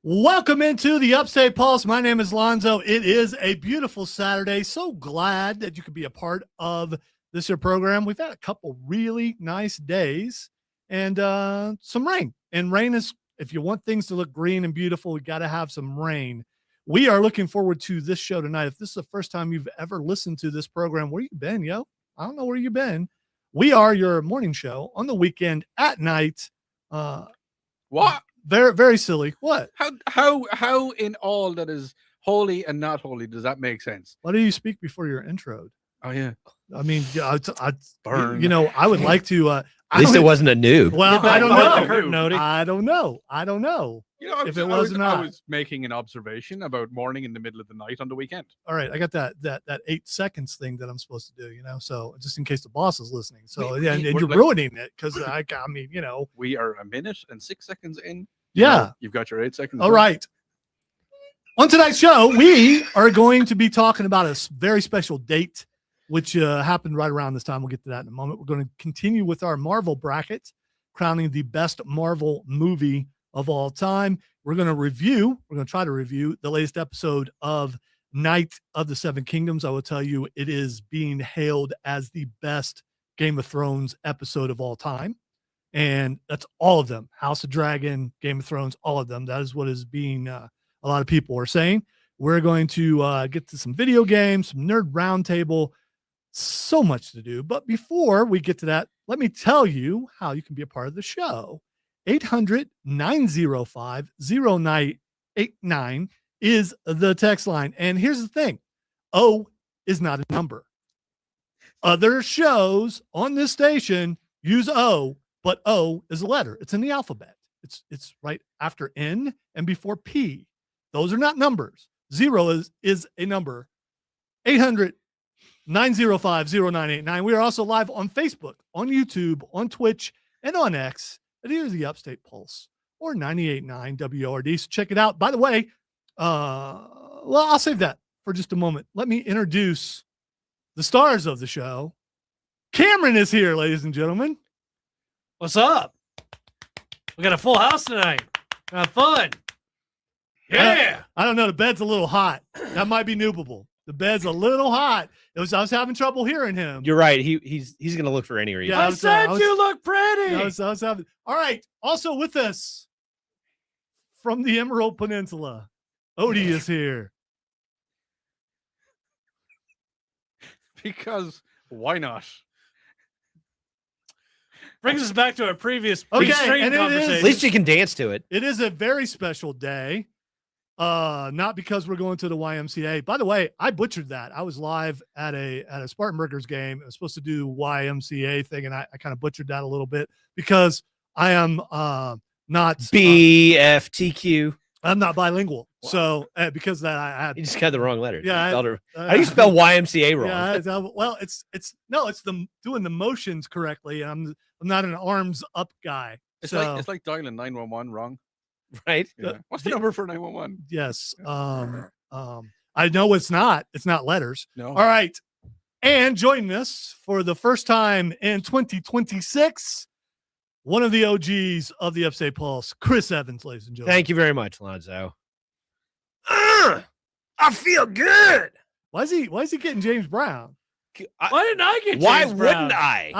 Welcome into the Upstate Pulse. My name is Lonzo. It is a beautiful Saturday. So glad that you could be a part of this here program. We've had a couple really nice days and some rain. And rain is, if you want things to look green and beautiful, we got to have some rain. We are looking forward to this show tonight. If this is the first time you've ever listened to this program, where you been, yo? I don't know where you been. We are your morning show on the weekend at night. What? Very, very silly. What? How in all that is holy and not holy does that make sense? Why do you speak before you're introed? Oh yeah. I mean, Burn. I would like to. At least it wasn't a noob. Well, Yeah, I don't know. know. I don't know. If it was not. I was making an observation about morning in the middle of the night on the weekend. All right, I got that 8 seconds thing that I'm supposed to do. So just in case the boss is listening. So and you're ruining it because I mean, we are a minute and 6 seconds in. Yeah, you've got your 8 seconds. All right. On tonight's show, we are going to be talking about a very special date, which happened right around this time. We'll get to that in a moment. We're going to continue with our Marvel bracket, crowning the best Marvel movie of all time. We're going to try to review the latest episode of Night of the Seven Kingdoms. I will tell you, it is being hailed as the best Game of Thrones episode of all time. And that's all of them. House of Dragon, Game of Thrones, all of them. That is what is being, a lot of people are saying. We're going to get to some video games, some nerd roundtable, so much to do. But before we get to that, let me tell you how you can be a part of the show. 800-905-0989 is the text line. And here's the thing. O is not a number. Other shows on this station use O, but O is a letter. It's in the alphabet. It's right after N and before P. Those are not numbers. 0 is a number. 800-905-0989. We are also live on Facebook, on YouTube, on Twitch, and on X. And here's the Upstate Pulse or 98.9 WORD. So check it out. By the way, I'll save that for just a moment. Let me introduce the stars of the show. Cameron is here, ladies and gentlemen. What's up? We got a full house tonight. Have fun. Yeah. I don't know. The bed's a little hot. That might be noobable. The bed's a little hot. I was having trouble hearing him. You're right. He's gonna look for any reason. Yeah, I said you look pretty. I was having. All right. Also with us from the Emerald Peninsula, Odie is here. Because why not? Brings us back to our previous okay, and conversation. At least you can dance to it. It is a very special day. Not because we're going to the YMCA. By the way, I butchered that. I was live at a Spartan Burgers game. I was supposed to do YMCA thing, and I kind of butchered that a little bit because I am not BFTQ. I'm not bilingual. Wow. So because that I had You just got the wrong letter. Yeah, how do you spell YMCA wrong? Yeah, well, it's the doing the motions correctly. I'm not an arms up guy. It's like dialing 911 wrong. Right? Yeah. What's the number for 911? Yes. I know it's not letters. No. All right. And joining us for the first time in 2026, one of the OGs of the Upstate Pulse, Chris Evans, ladies and gentlemen. Thank you very much, Lonzo. I feel good. Why is he getting James Brown? Why didn't I get Why James Brown? wouldn't I?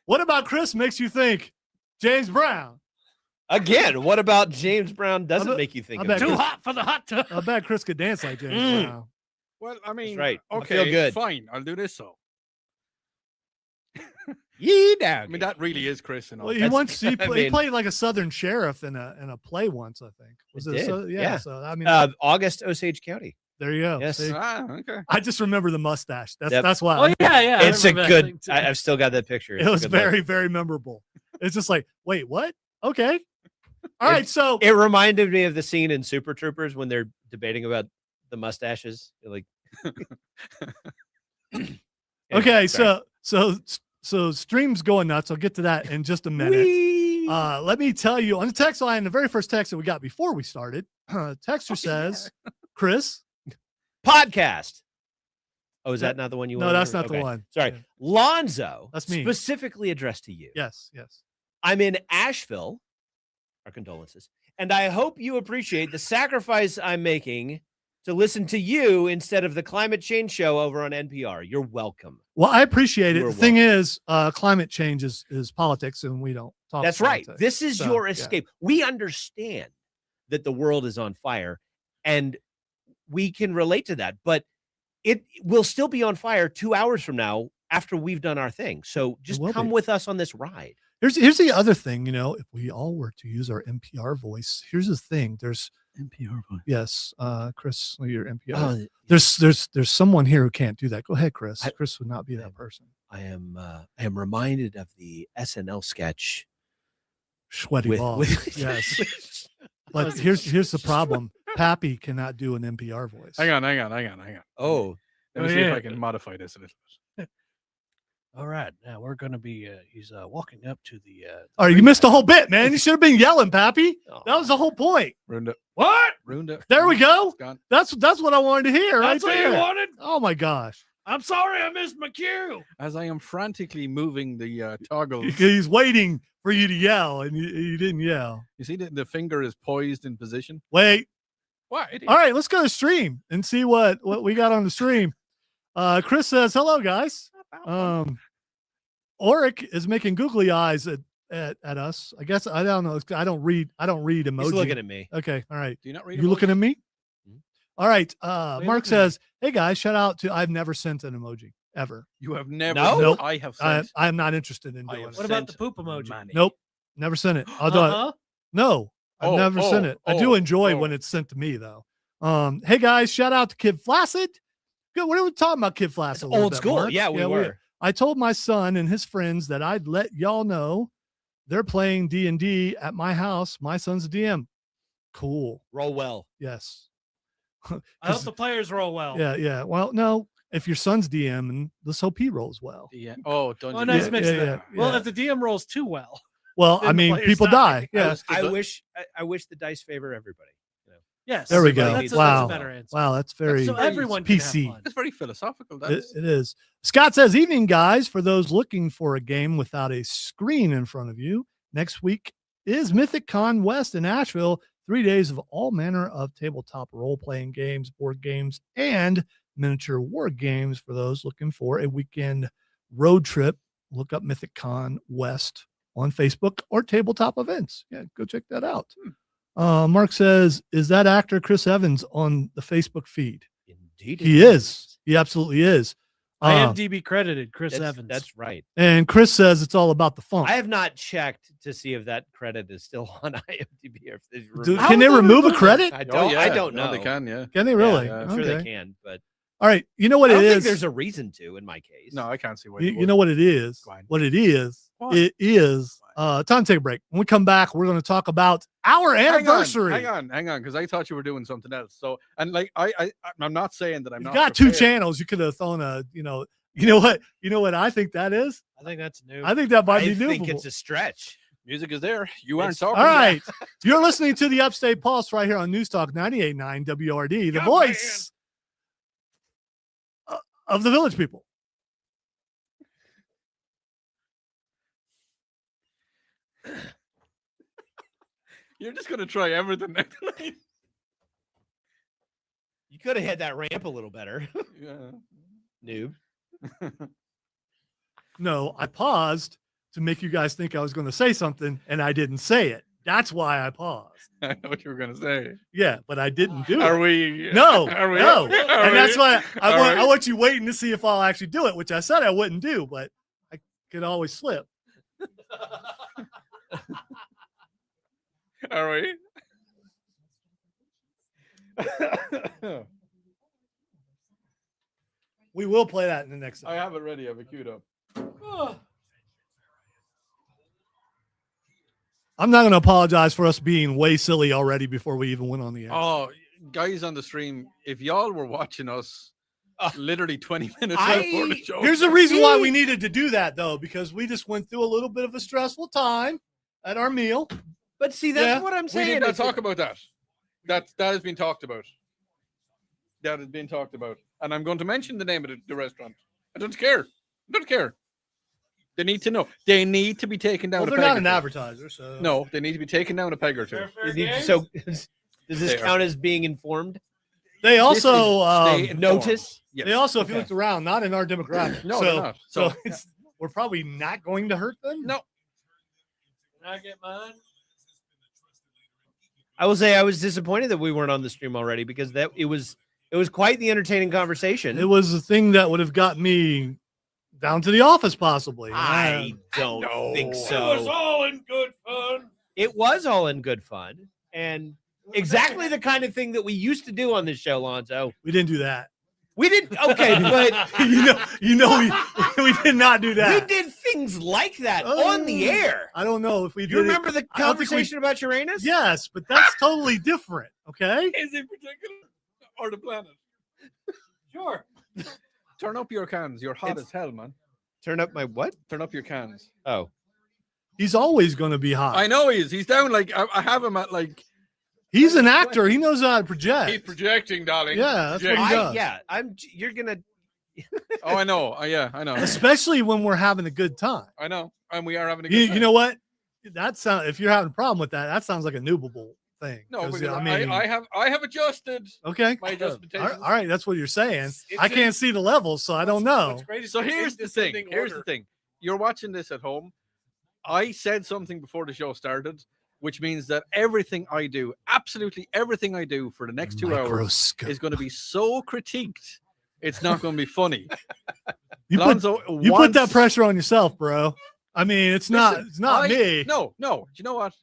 What about Chris makes you think James Brown? Again, what about James Brown doesn't make you think of Too Chris? hot for the hot tub. I bet Chris could dance like James Brown. Well, I mean, That's right. I Okay, feel good. Fine, I'll do this. So, Yee down. I mean, that really is Chris and all. Well, he I mean- played like a Southern sheriff in a play once, I think. Was It it? did, Yeah. yeah. So I mean, August Osage County. there you go. Yes. See? Okay. I just remember the mustache. Yep. That's why. Oh yeah. I It's a remember that good. thing, too. I've still got that picture. It It's a was good look. very, very memorable. It's just like, wait, what? Okay. All right. So It reminded me of the scene in Super Troopers when they're debating about the mustaches. They're like, okay. Sorry. So stream's going nuts. I'll get to that in just a minute. Whee! Let me tell you on the text line, the very first text that we got before we started, texter says, Chris, podcast. Oh, is that not the one you No, wanted? that's not the Okay. one. Sorry. Yeah. Lonzo. That's me. Specifically addressed to you. Yes. I'm in Asheville. Our condolences. And I hope you appreciate the sacrifice I'm making to listen to you instead of the climate change show over on NPR. You're welcome. Well, I appreciate it. You The are thing is, climate change is politics, and we don't talk. That's right. politics. This is So, your yeah. escape. We understand that the world is on fire, and we can relate to that, but it will still be on fire 2 hours from now after we've done our thing. So just will come be. with us on this ride. Here's the other thing. If we all were to use our NPR voice, here's the thing. There's NPR voice. yes, Chris, your NPR. Oh, There's someone here who can't do that. Go ahead, Chris. Chris would not be that person. I am reminded of the SNL sketch Sweaty with, balls. with Yes. But here's the problem. Pappy cannot do an NPR voice. Hang on. Oh, Let me see if I can modify this a little bit. All right, now we're gonna be. He's walking up to the. All right, you missed the whole bit, man. You should have been yelling, Pappy. oh. That was the whole point. Ruined it. What? Ruined it. There we go. It's gone. That's what I wanted to hear. That's right what you there. wanted. Oh my gosh. I'm sorry, I missed my cue. As I am frantically moving the toggle. He's waiting for you to yell, and you didn't yell. You see the finger is poised in position. Wait. What? All right, let's go to stream and see what we got on the stream. Chris says, "Hello, guys." Oric is making googly eyes at us. I guess I don't know. I don't read emoji. He's looking at me. Okay, all right. Do you not read? You looking at me? Mhm. All right. you Mark looking at? says, "Hey guys, shout out to I've never sent an emoji ever. You have never. No? Nope. I have I sent. am not interested in I doing have it. What about the sent poop emoji? money. Nope, never sent it. I'll do it. Uh-huh. No, I've Oh, never sent it. I do enjoy when it's sent to me though. Hey guys, shout out to Kid Flaccid. Good. What are we talking about, Kid Flaccid? It's a little old bit, school. Mark? Yeah, we were. I told my son and his friends that I'd let y'all know they're playing D&D at my house. My son's a DM. Cool. Roll well. Yes. I hope the players roll well. Yeah. Well, no, if your son's DM, and let's hope he rolls well. Yeah. Oh, don't. Oh, you nice do mix that. of yeah, that. Well, yeah. if the DM rolls too well, Well, Then I the mean, players people die. die. Yeah. I wish the dice favor everybody. yes. There we go. That's Wow. a better answer. Wow, that's very So everyone can have PC. fun. It's very philosophical. That It, is. it is. Scott says, "Evening, guys. For those looking for a game without a screen in front of you, next week is Mythic Con West in Asheville. 3 days of all manner of tabletop role-playing games, board games, and miniature war games for those looking for a weekend road trip. Look up Mythic Con West on Facebook or Tabletop Events. Yeah, go check that out." Mark says, "Is that actor Chris Evans on the Facebook feed?" Indeed, He is. He absolutely is. IMDb credited Chris Evans. That's right. And Chris says it's all about the funk. I have not checked to see if that credit is still on IMDb or if they've removed Can they How would they remove a remove credit? I Oh, don't. yeah. I don't No, know. they can. Yeah. Can they really? Yeah, I'm sure they Okay. can, but All right. You know what I it don't think is? there's a reason to in my case. No, I can't see what. You know what it is? Go ahead. What it is? What? It is time to take a break. When we come back, we're going to talk about our anniversary. Hang on, because I thought you were doing something else. So, and like I'm not saying that I'm You've not. got two prepared. channels. You could have thrown a, you know what I think that is? I think that's new. I think that might I be new. think it's a stretch. Music is there. You aren't It's- talking. All yet. right. You're listening to the Upstate Pulse right here on News Talk 98.9 WRD, the Yeah, voice of the village people. You're just gonna try everything next night. You could have had that ramp a little better, Yeah. noob. No, I paused to make you guys think I was going to say something, and I didn't say it. That's why I paused. I know what you were gonna say. Yeah, but I didn't do Are it. we? No, Are we? no. Are And we? that's why I Are want, we? I want you waiting to see if I'll actually do it, which I said I wouldn't do, but I could always slip. Are we? We will play that in the next I time. have it ready. I have it queued up. I'm not going to apologize for us being way silly already before we even went on the air. Oh, guys on the stream, if y'all were watching us literally 20 minutes I- before the show. Here's the reason why we needed to do that, though, because we just went through a little bit of a stressful time at our meal. But see, that's Yeah. what I'm We saying. did not It's- talk about that. That has been talked about. That has been talked about. and I'm going to mention the name of the restaurant. I don't care. I don't care. They need to know. They need to be taken down. Well, a they're peg not or an two. advertiser, so No, they need to be taken down a peg or two. So does this They are. count as being informed? They also Stay informed. Notice? Yes. they also, if you Okay. looked around, not in our demographic. No, so, they're not. So, So- it's, we're probably not going to hurt them. No. Can I get mine? I will say I was disappointed that we weren't on the stream already because it was quite the entertaining conversation. It was a thing that would have got me down to the office, possibly. I don't think It was so. all in good fun. It was all in good fun and exactly the kind of thing that we used to do on this show, Lonzo. We didn't do that. We did okay, but we did not do we that. did things like that on the air. I don't know if we did. You remember the I don't think we- conversation about Uranus? Yes, but that's totally different. Okay. Is it particular or the planet? Sure. Turn up your cans. You're hot It's- as hell, man. Turn up my what? Turn up your cans. Oh. He's always going to be hot. I know he is. He's down like I have him at like. He's an actor. He knows how to project. He's projecting, darling. Yeah, that's what he Projecting. does. You're gonna Oh, I know. Yeah, I know. Especially when we're having a good time. I know. And we are having a good You, time. you know what? That sound. If you're having a problem with that, that sounds like a noobable thing. No, 'Cause, because I mean, I have adjusted okay. my All adjustments. right, that's what you're saying. It's I can't see the levels, so I don't know. What's great is So it's in here's the thing. descending Here's the order. thing. You're watching this at home. I said something before the show started, which means that everything I do, absolutely everything I do for the next 2 hours, Microscope. is going to be so critiqued. It's not going to be funny. You put Lonzo you put that wants- pressure on yourself, bro. I mean, it's not me. No. Do you know what?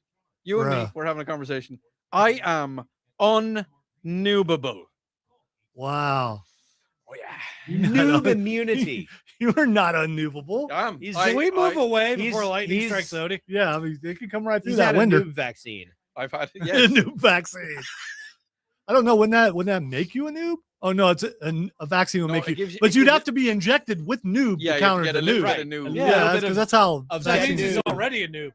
You and me, Bruh. we're having a conversation. I am unnubable. Wow. Oh yeah. noob immunity. You are not unmovable. I'm. Can we move away he's- before lightning he's- strikes Odie? Yeah, I mean, they can come right through He's that had a window. noob vaccine. I've had A yes. noob vaccine. I don't know. Wouldn't that make you a noob? Oh no, it's a vaccine will No, make it you. gives you- But it you'd gives have to be injected with noob Yeah, to you counter get the a little noob. bit of noob. A Yeah, little that's bit because of- that's how of That vaccines means he's do. already a noob.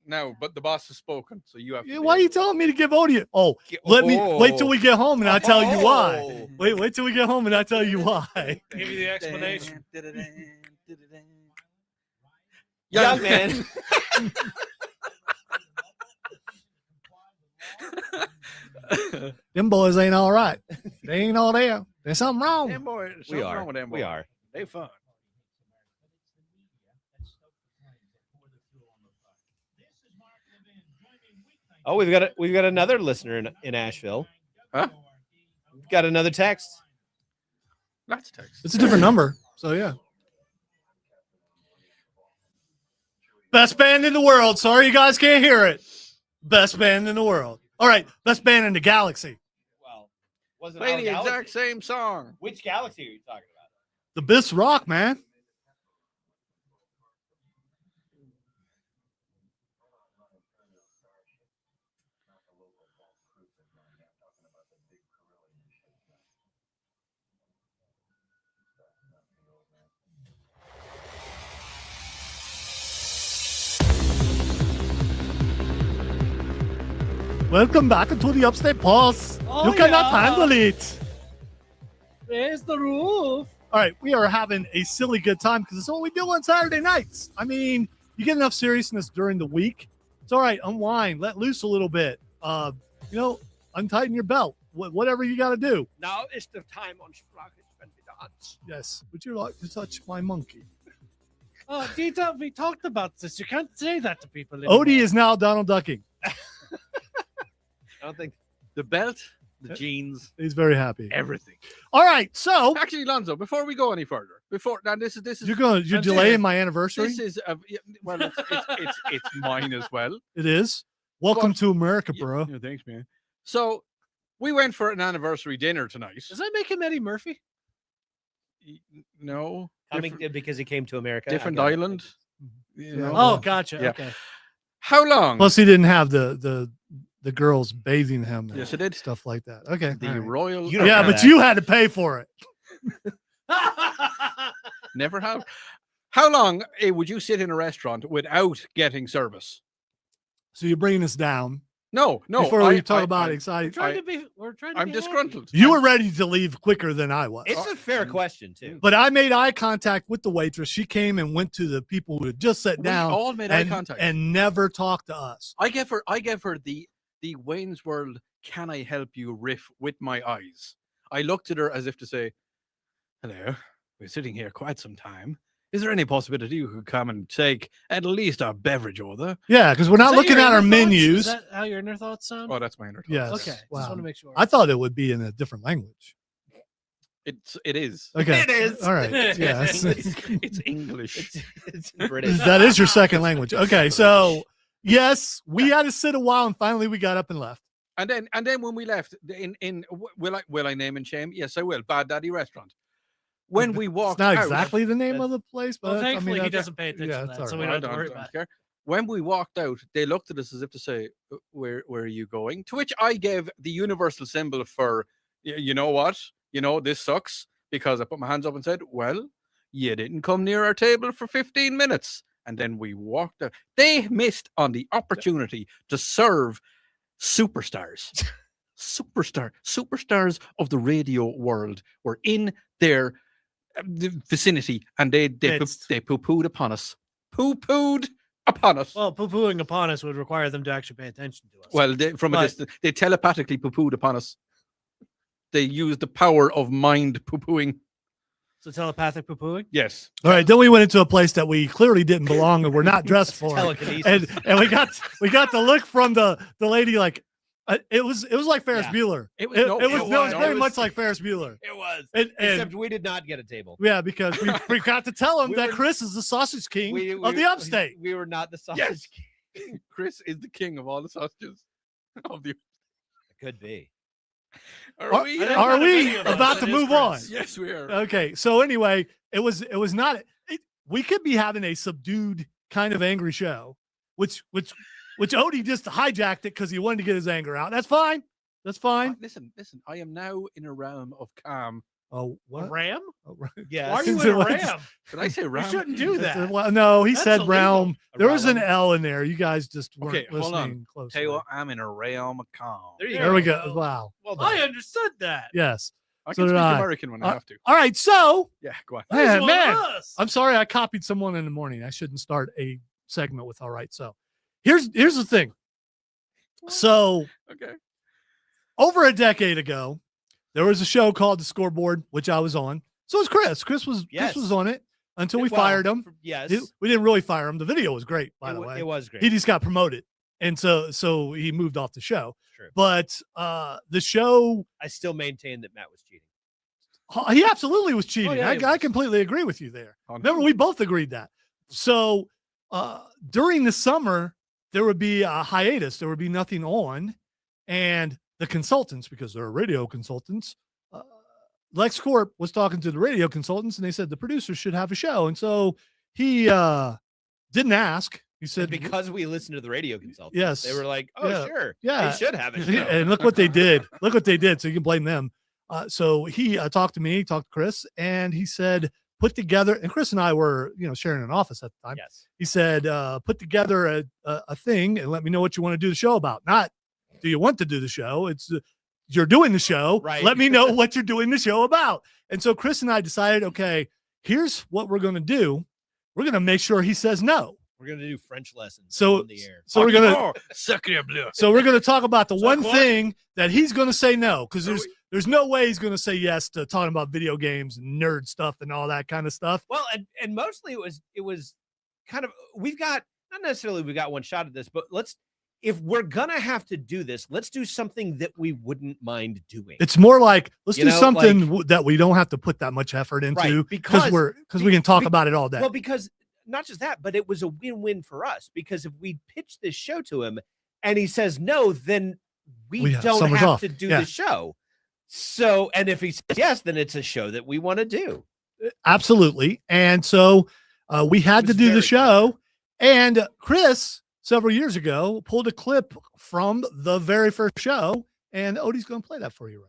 No, but the boss has spoken, so you have. Yeah, to why are you telling me to give Odie? Oh, let me wait till we get home and I tell you why. Wait till we get home and I tell you why. Give you the explanation. Young man. Them boys ain't all right. They ain't all there. There's something wrong. Them boys, We something are. wrong with them We boys. are. They fun. Oh, we've got another listener in Asheville. Huh? We've got another text. Lots of text. It's a different number. So yeah. Best band in the world. Sorry you guys can't hear it. Best band in the world. All right, best band in the galaxy. Well, wasn't Play our the galaxy. exact same song. Which galaxy are you talking about? The Biss Rock, man. Welcome back to the Upstate Pulse. Oh, You cannot yeah. handle it. There's the roof. All right, we are having a silly good time because it's what we do on Saturday nights. I mean, you get enough seriousness during the week. It's all right. Unwind, let loose a little bit. Untighten your belt. Whatever you got to do. Now is the time on Sprockets when we dance. Yes. Would you like to touch my monkey? Oh, Dita, we talked about this. You can't say that to people. Anymore. Odie is now Donald Ducking. I don't think The belt, the jeans, He's very happy. everything. All right, so Actually, Lonzo, before we go any further, this is you're I'm delaying serious. my anniversary. this is well, it's mine as well. It is. Welcome What? to America, bro. Yeah, thanks, man. So we went for an anniversary dinner tonight. Does that make him Eddie Murphy? No, coming because he came to America. different I got it. island. You know? Oh, gotcha. Yeah. Okay. How long? Plus, he didn't have the girls bathing him. and Yes, it did. Stuff like that. Okay. The all right. royal. You don't Yeah, know but that. you had to pay for it. Never have. How long would you sit in a restaurant without getting service? So you're bringing us down. No. Before we talk about exciting, We're trying to I'm be disgruntled. you were ready to leave quicker than I was. It's a fair question too. But I made eye contact with the waitress. She came and went to the people who had just sat We down all made eye contact. and never talked to us. I gave her the Wayne's World "Can I help you" riff with my eyes. I looked at her as if to say, "Hello, we're sitting here quite some time. Is there any possibility you could come and take at least a beverage order?" Yeah, because we're not looking at our menus. Is that how your inner thoughts sound? Oh, that's my inner thoughts. Yes. Okay. Wow. Just want to make sure. I thought it would be in a different language. It is. Okay. It is. All right. Yeah. It's English. It's British. That is your second language. Okay. So, yes, we had to sit a while and finally we got up and left. And then when we left, will I name and shame? Yes, I will. Bad Daddy Restaurant. When we It's walked not out, exactly the name of the place, but Well, I mean, thankfully, he that's- doesn't pay attention yeah, to it's that, so all we right. don't have to worry about it. care. When we walked out, they looked at us as if to say, where are you going? To which I gave the universal symbol for, you know what? This sucks, because I put my hands up and said, well, you didn't come near our table for 15 minutes. And then we walked out. They missed on the opportunity to serve superstars. Superstars of the radio world were in their vicinity, and they poo-pooed upon us. Poo-pooed upon us. Well, poo-pooing upon us would require them to actually pay attention to us. Well, from a distance, they telepathically poo-pooed upon us. They used the power of mind poo-pooing. So telepathic poo-pooing? Yes. All right. Then we went into a place that we clearly didn't belong and we're not dressed for. Telekinesis. And we got the look from the lady like it was like Ferris Yeah. Bueller. It was very much like Ferris Bueller. It was. And Except we did not get a table. yeah, because we forgot to tell him We that were- Chris is the sausage king of the upstate. We were not the sausage. Yes. King. Chris is the king of all the sausages. Of the. Could be. Are we? I didn't Are know we any of those. about It to is move Chris. on? Yes, we are. Okay. So anyway, it was not. We could be having a subdued kind of angry show, which Odie just hijacked it because he wanted to get his anger out. That's fine. That's fine. Listen. I am now in a realm of calm. Oh, A what? ram? Oh, right. Yeah. Why are you Since in it a was- ram? Did I say You realm? shouldn't do that. Well, no, he That's said illegal. realm. There was an Realm. L in there. You guys just weren't Okay, hold on. listening closely. Tell you what, I'm in a realm of calm. There you There we There go. we go. Wow. Well I done. understood that. Yes. I So can did speak I. American when I have to. All right. So, Yeah, go on. He's man, one of man, us. I'm sorry I copied someone in the morning. I shouldn't start a segment with all right. So, here's the thing. So, Okay. over a decade ago, there was a show called The Scoreboard, which I was on. So was Chris. Chris Yes. was on it until we Well, fired him. Yes. We didn't really fire him. The video was great, by the way. It was great. He just got promoted, and so he moved off the show. True. But the show, I still maintain that Matt was cheating. he absolutely was cheating. yeah, he I was. completely agree with you there. Oh, no. Remember, we both agreed that. So during the summer, there would be a hiatus. There would be nothing on, and the consultants, because they're radio consultants, LexCorp was talking to the radio consultants, and they said the producers should have a show. And so he didn't ask. He said, Because we listened to the radio consultants. Yes. They were like, oh, Yeah. sure. Yeah. They should have a show. and look what they did. Look what they did. So you can blame them. So he talked to me, talked to Chris, and he said, put together, and Chris and I were, sharing an office at the time. Yes. He said, put together a thing and let me know what you want to do the show about. Not, do you want to do the show? It's you're doing the show. Right. Let me know what you're doing the show about. And so Chris and I decided, okay, here's what we're going to do. We're going to make sure he says no. We're going to do French lessons So, on the air. so we're going to, Oh, sacre bleu. so we're going to talk about the So one what? thing that he's going to say no, because Are there's no way he's going to say yes to talking about video games and nerd stuff and all that kind of stuff. Well, and mostly it was kind of, we've got, not necessarily we got one shot at this, but if we're gonna have to do this, let's do something that we wouldn't mind doing. It's more like, let's You do know, something like- that we don't have to put that much effort into, Right, because we can talk about it all day. Well, because not just that, but it was a win-win for us, because if we pitch this show to him and he says no, then we have don't summers have off. to do Yeah. the show. So, and if he says yes, then it's a show that we want to do. Absolutely. And so we had It to was do the very show. And Chris, several years ago, pulled a clip from the very first show. And Odie's going to play that for you right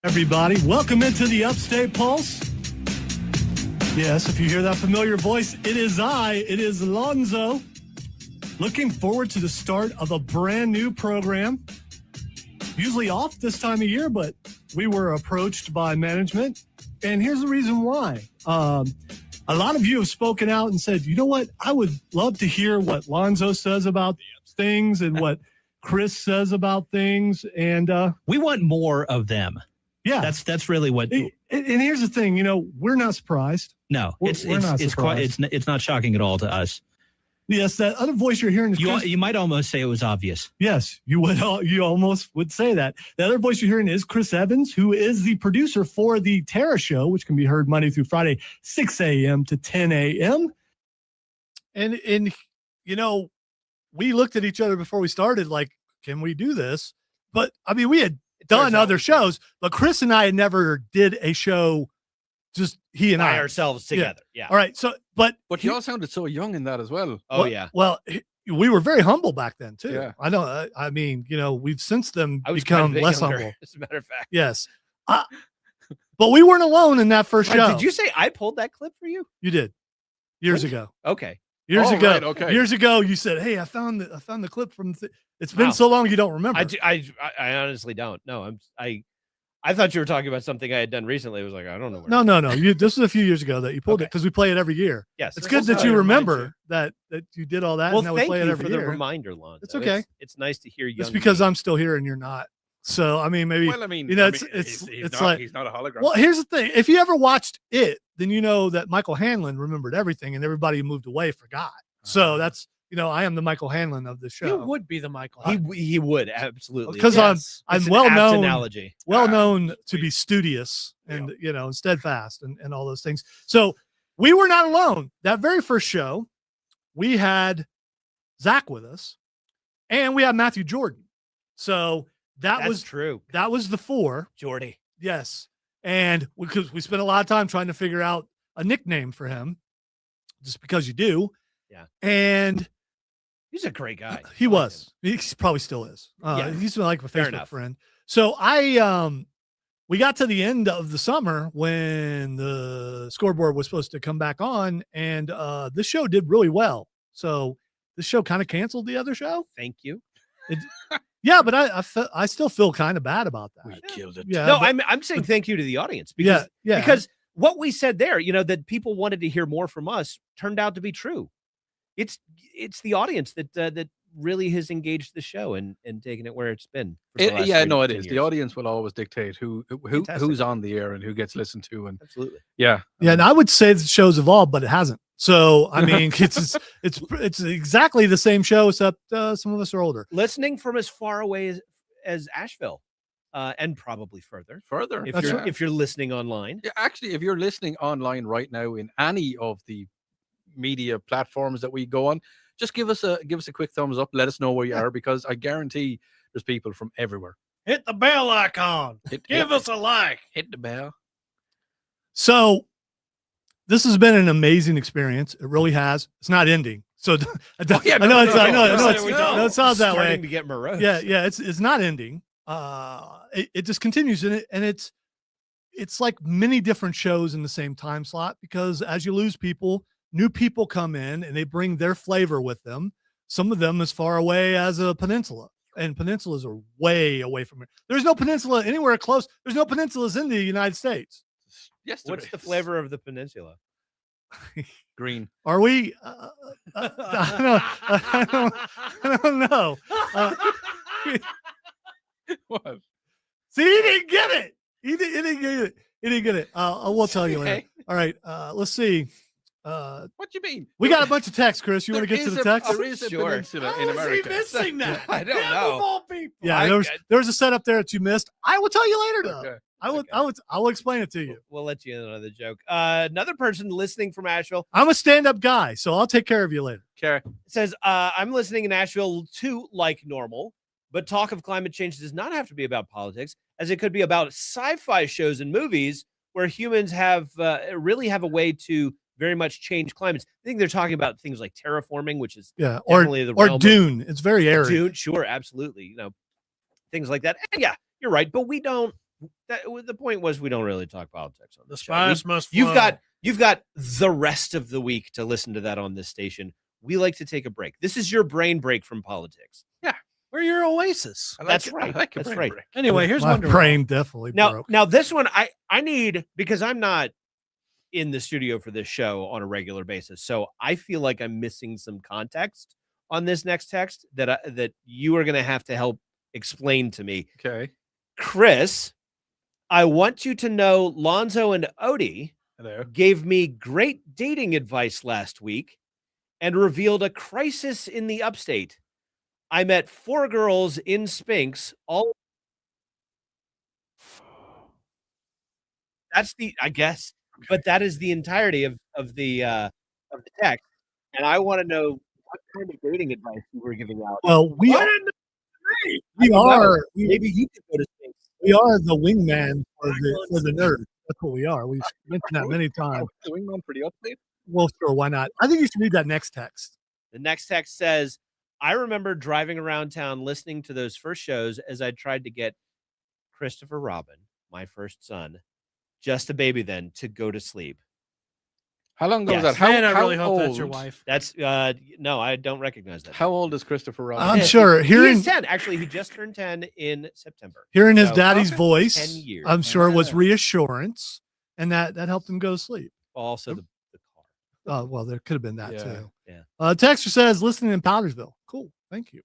now. Everybody, welcome into the Upstate Pulse. Yes, if you hear that familiar voice, it is I. It is Lonzo. Looking forward to the start of a brand new program. Usually off this time of year, but we were approached by management. And here's the reason why. A lot of you have spoken out and said, you know what? I would love to hear what Lonzo says about things and what Chris says about things. And we want more of them. Yeah, that's really what. And here's the thing, we're not surprised. No, We're not surprised. It's not shocking at all to us. Yes, that other voice you're hearing is You might almost say it was obvious. Yes, you almost would say that. The other voice you're hearing is Chris Evans, who is the producer for the Tara Show, which can be heard Monday through Friday, 6 a.m. to 10 a.m. And we looked at each other before we started, like, can we do this? But I mean, we had done other shows, but Chris and I never did a show. Just he and I ourselves together. Yeah. All right. So, but you all sounded so young in that as well. Oh, yeah. Well, we were very humble back then too. Yeah. I know. I mean, we've since then become less humble. As a matter of fact. Yes. But we weren't alone in that first show. Did you say I pulled that clip for you? You did. Years ago. Okay. Years ago. Right, okay. Years ago, you said, "Hey, I found the clip from." It's been so long you don't remember. I honestly don't. No, I thought you were talking about something I had done recently. I was like, I don't know. No. This was a few years ago that you pulled it because we play it every year. Yes, it's good that you remember that you did all that. Well, and that we thank play it you every for year. the reminder, Lon. It's okay. It's nice to hear you. It's because I'm still here and you're not. So I mean, maybe. Well, I mean, it's like he's not a hologram. Well, here's the thing: if you ever watched it, then you know that Michael Hanlon remembered everything, and everybody who moved away forgot. So that's I am the Michael Hanlon of the show. You would be the Michael. He would absolutely because I'm It's well an apt known analogy. well known to be studious and steadfast and all those things. So we were not alone. That very first show, we had Zach with us, and we had Matthew Jordan. So that was true. That was the four. Jordy. Yes, and because we spent a lot of time trying to figure out a nickname for him, just because you do. Yeah, and. He's a great guy. He was. He probably still is. He's been like a Facebook friend. So we got to the end of the summer when the scoreboard was supposed to come back on, and this show did really well. So this show kind of canceled the other show. Thank you. Yeah, but I still feel kind of bad about that. We killed it. Yeah, no, I'm saying thank you to the audience because because what we said there, that people wanted to hear more from us, turned out to be true. It's the audience that really has engaged the show and taken it where it's been. It is. Years. The audience will always dictate who's on the air and who gets listened to. And absolutely, yeah. And I would say the show's evolved, but it hasn't. So I mean, it's exactly the same show, except some of us are older. Listening from as far away as Asheville, and probably further. If you're listening online. Yeah, actually, if you're listening online right now in any of the media platforms that we go on, just give us a quick thumbs up. Let us know where you are, because I guarantee there's people from everywhere. Hit the bell icon. Give us a like. Hit the bell. So this has been an amazing experience. It really has. It's not ending. So I know it sounds that way. Starting to get morose. Yeah. It's not ending. It just continues in it, and it's like many different shows in the same time slot, because as you lose people, new people come in and they bring their flavor with them. Some of them as far away as a peninsula, and peninsulas are way away from here. There's no peninsula anywhere close. There's no peninsulas in the United States. Yes. What's the flavor of the peninsula? Green. Are we? I don't know. What? See, he didn't get it. He didn't get it. I will tell you later. All right. Let's see. What do you mean? We got a bunch of texts, Chris. You want to get to the text? There is a peninsula in How America. is he missing that? I don't Damn, know. of all people. Yeah, there was a setup there that you missed. I will tell you later, though. Okay. I will explain it to you. We'll let you in another joke. Another person listening from Asheville I'm a stand-up guy, so I'll take care of you later. Okay. says, I'm listening in Asheville too, like normal, but talk of climate change does not have to be about politics, as it could be about sci-fi shows and movies where humans really have a way to very much change climates. I think they're talking about things like terraforming, which is or realm Dune. It's very arid. Dune, sure, absolutely. Things like that. And yeah, you're right, but we don't. The point was we don't really talk politics on The this show. spies must You've flow. got the rest of the week to listen to that on this station, we like to take a break. This is your brain break from politics. We're your oasis. I like That's it. right. I like a That's brain right. break. Anyway, here's my one. brain definitely broke. Now this one I need, because I'm not in the studio for this show on a regular basis. So I feel like I'm missing some context on this next text that you are going to have to help explain to me. Okay. Chris, I want you to know Lonzo and Odie Hello. gave me great dating advice last week and revealed a crisis in the upstate. I met 4 girls in Spinks. That's I guess, but that is the entirety of the text. And I want to know what kind of dating advice you were giving out. Well, we I are, don't know. we I don't know. are we, Maybe you could go to Spinks. we are the wingman for the nerds. That's what we are. We've mentioned that many times. The wingman for the update. Well, sure, why not? I think you should read that next text. The next text says, I remember driving around town listening to those first shows as I tried to get Christopher Robin, my first son, just a baby then, to go to sleep. How long ago was Yes. that? Man, I how really hope old, that's your wife. That's no, I don't recognize that. How old is Christopher Robin? I'm sure hearing He's 10. Actually, he just turned 10 in September. hearing his So, daddy's okay. voice, 10 years. I'm sure was Yeah. reassurance, and that helped him go to sleep. Also, the car. Oh, well, there could have been that Yeah. too. Yeah. Texter says, listening in Powdersville. Cool. Thank you.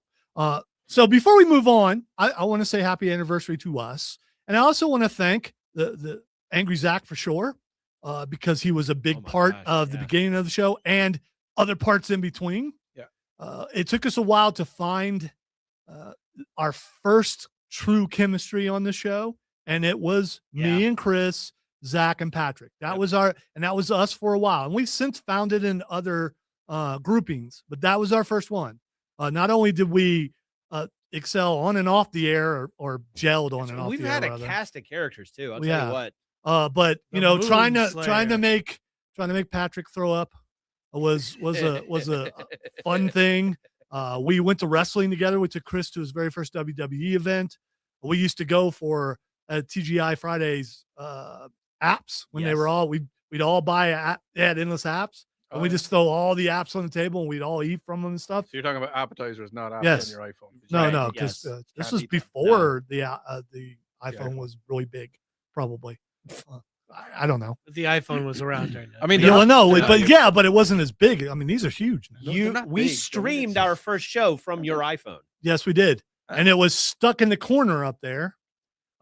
So before we move on, I want to say happy anniversary to us. And I also want to thank the Angry Zach for sure, because he was a big Oh my part gosh, of the yeah. beginning of the show and other parts in between. Yeah. It took us a while to find our first true chemistry on the show. And it was me and Chris, Zach and Patrick. That was that was us for a while. And we've since found it in other groupings, but that was our first one. Not only did we excel on and off the air or gelled on and off We've the air. had a rather. cast of characters too. I'll We tell have. you what. But you The know, Moon trying to Slayer. make Patrick throw up was a fun thing. We went to wrestling together. We took Chris to his very first WWE event. We used to go for TGI Fridays apps when they were Yes. all we'd all buy they had endless apps. And we just throw all the apps on the table and we'd all eat from them and stuff. So you're talking about appetizers, not apps Yes. on your iPhone. No, Right, no, because yes. this Can't was eat them. before the iPhone iPhone. was really big, probably. I don't know. The iPhone was around during that. I mean, Yeah, well, no, they're but not- yeah, but it wasn't as big. I mean, these are huge. Now. No, they're not We big. They're streamed miniature. our first show from your iPhone. Yes, we did, and it was stuck in the corner up there,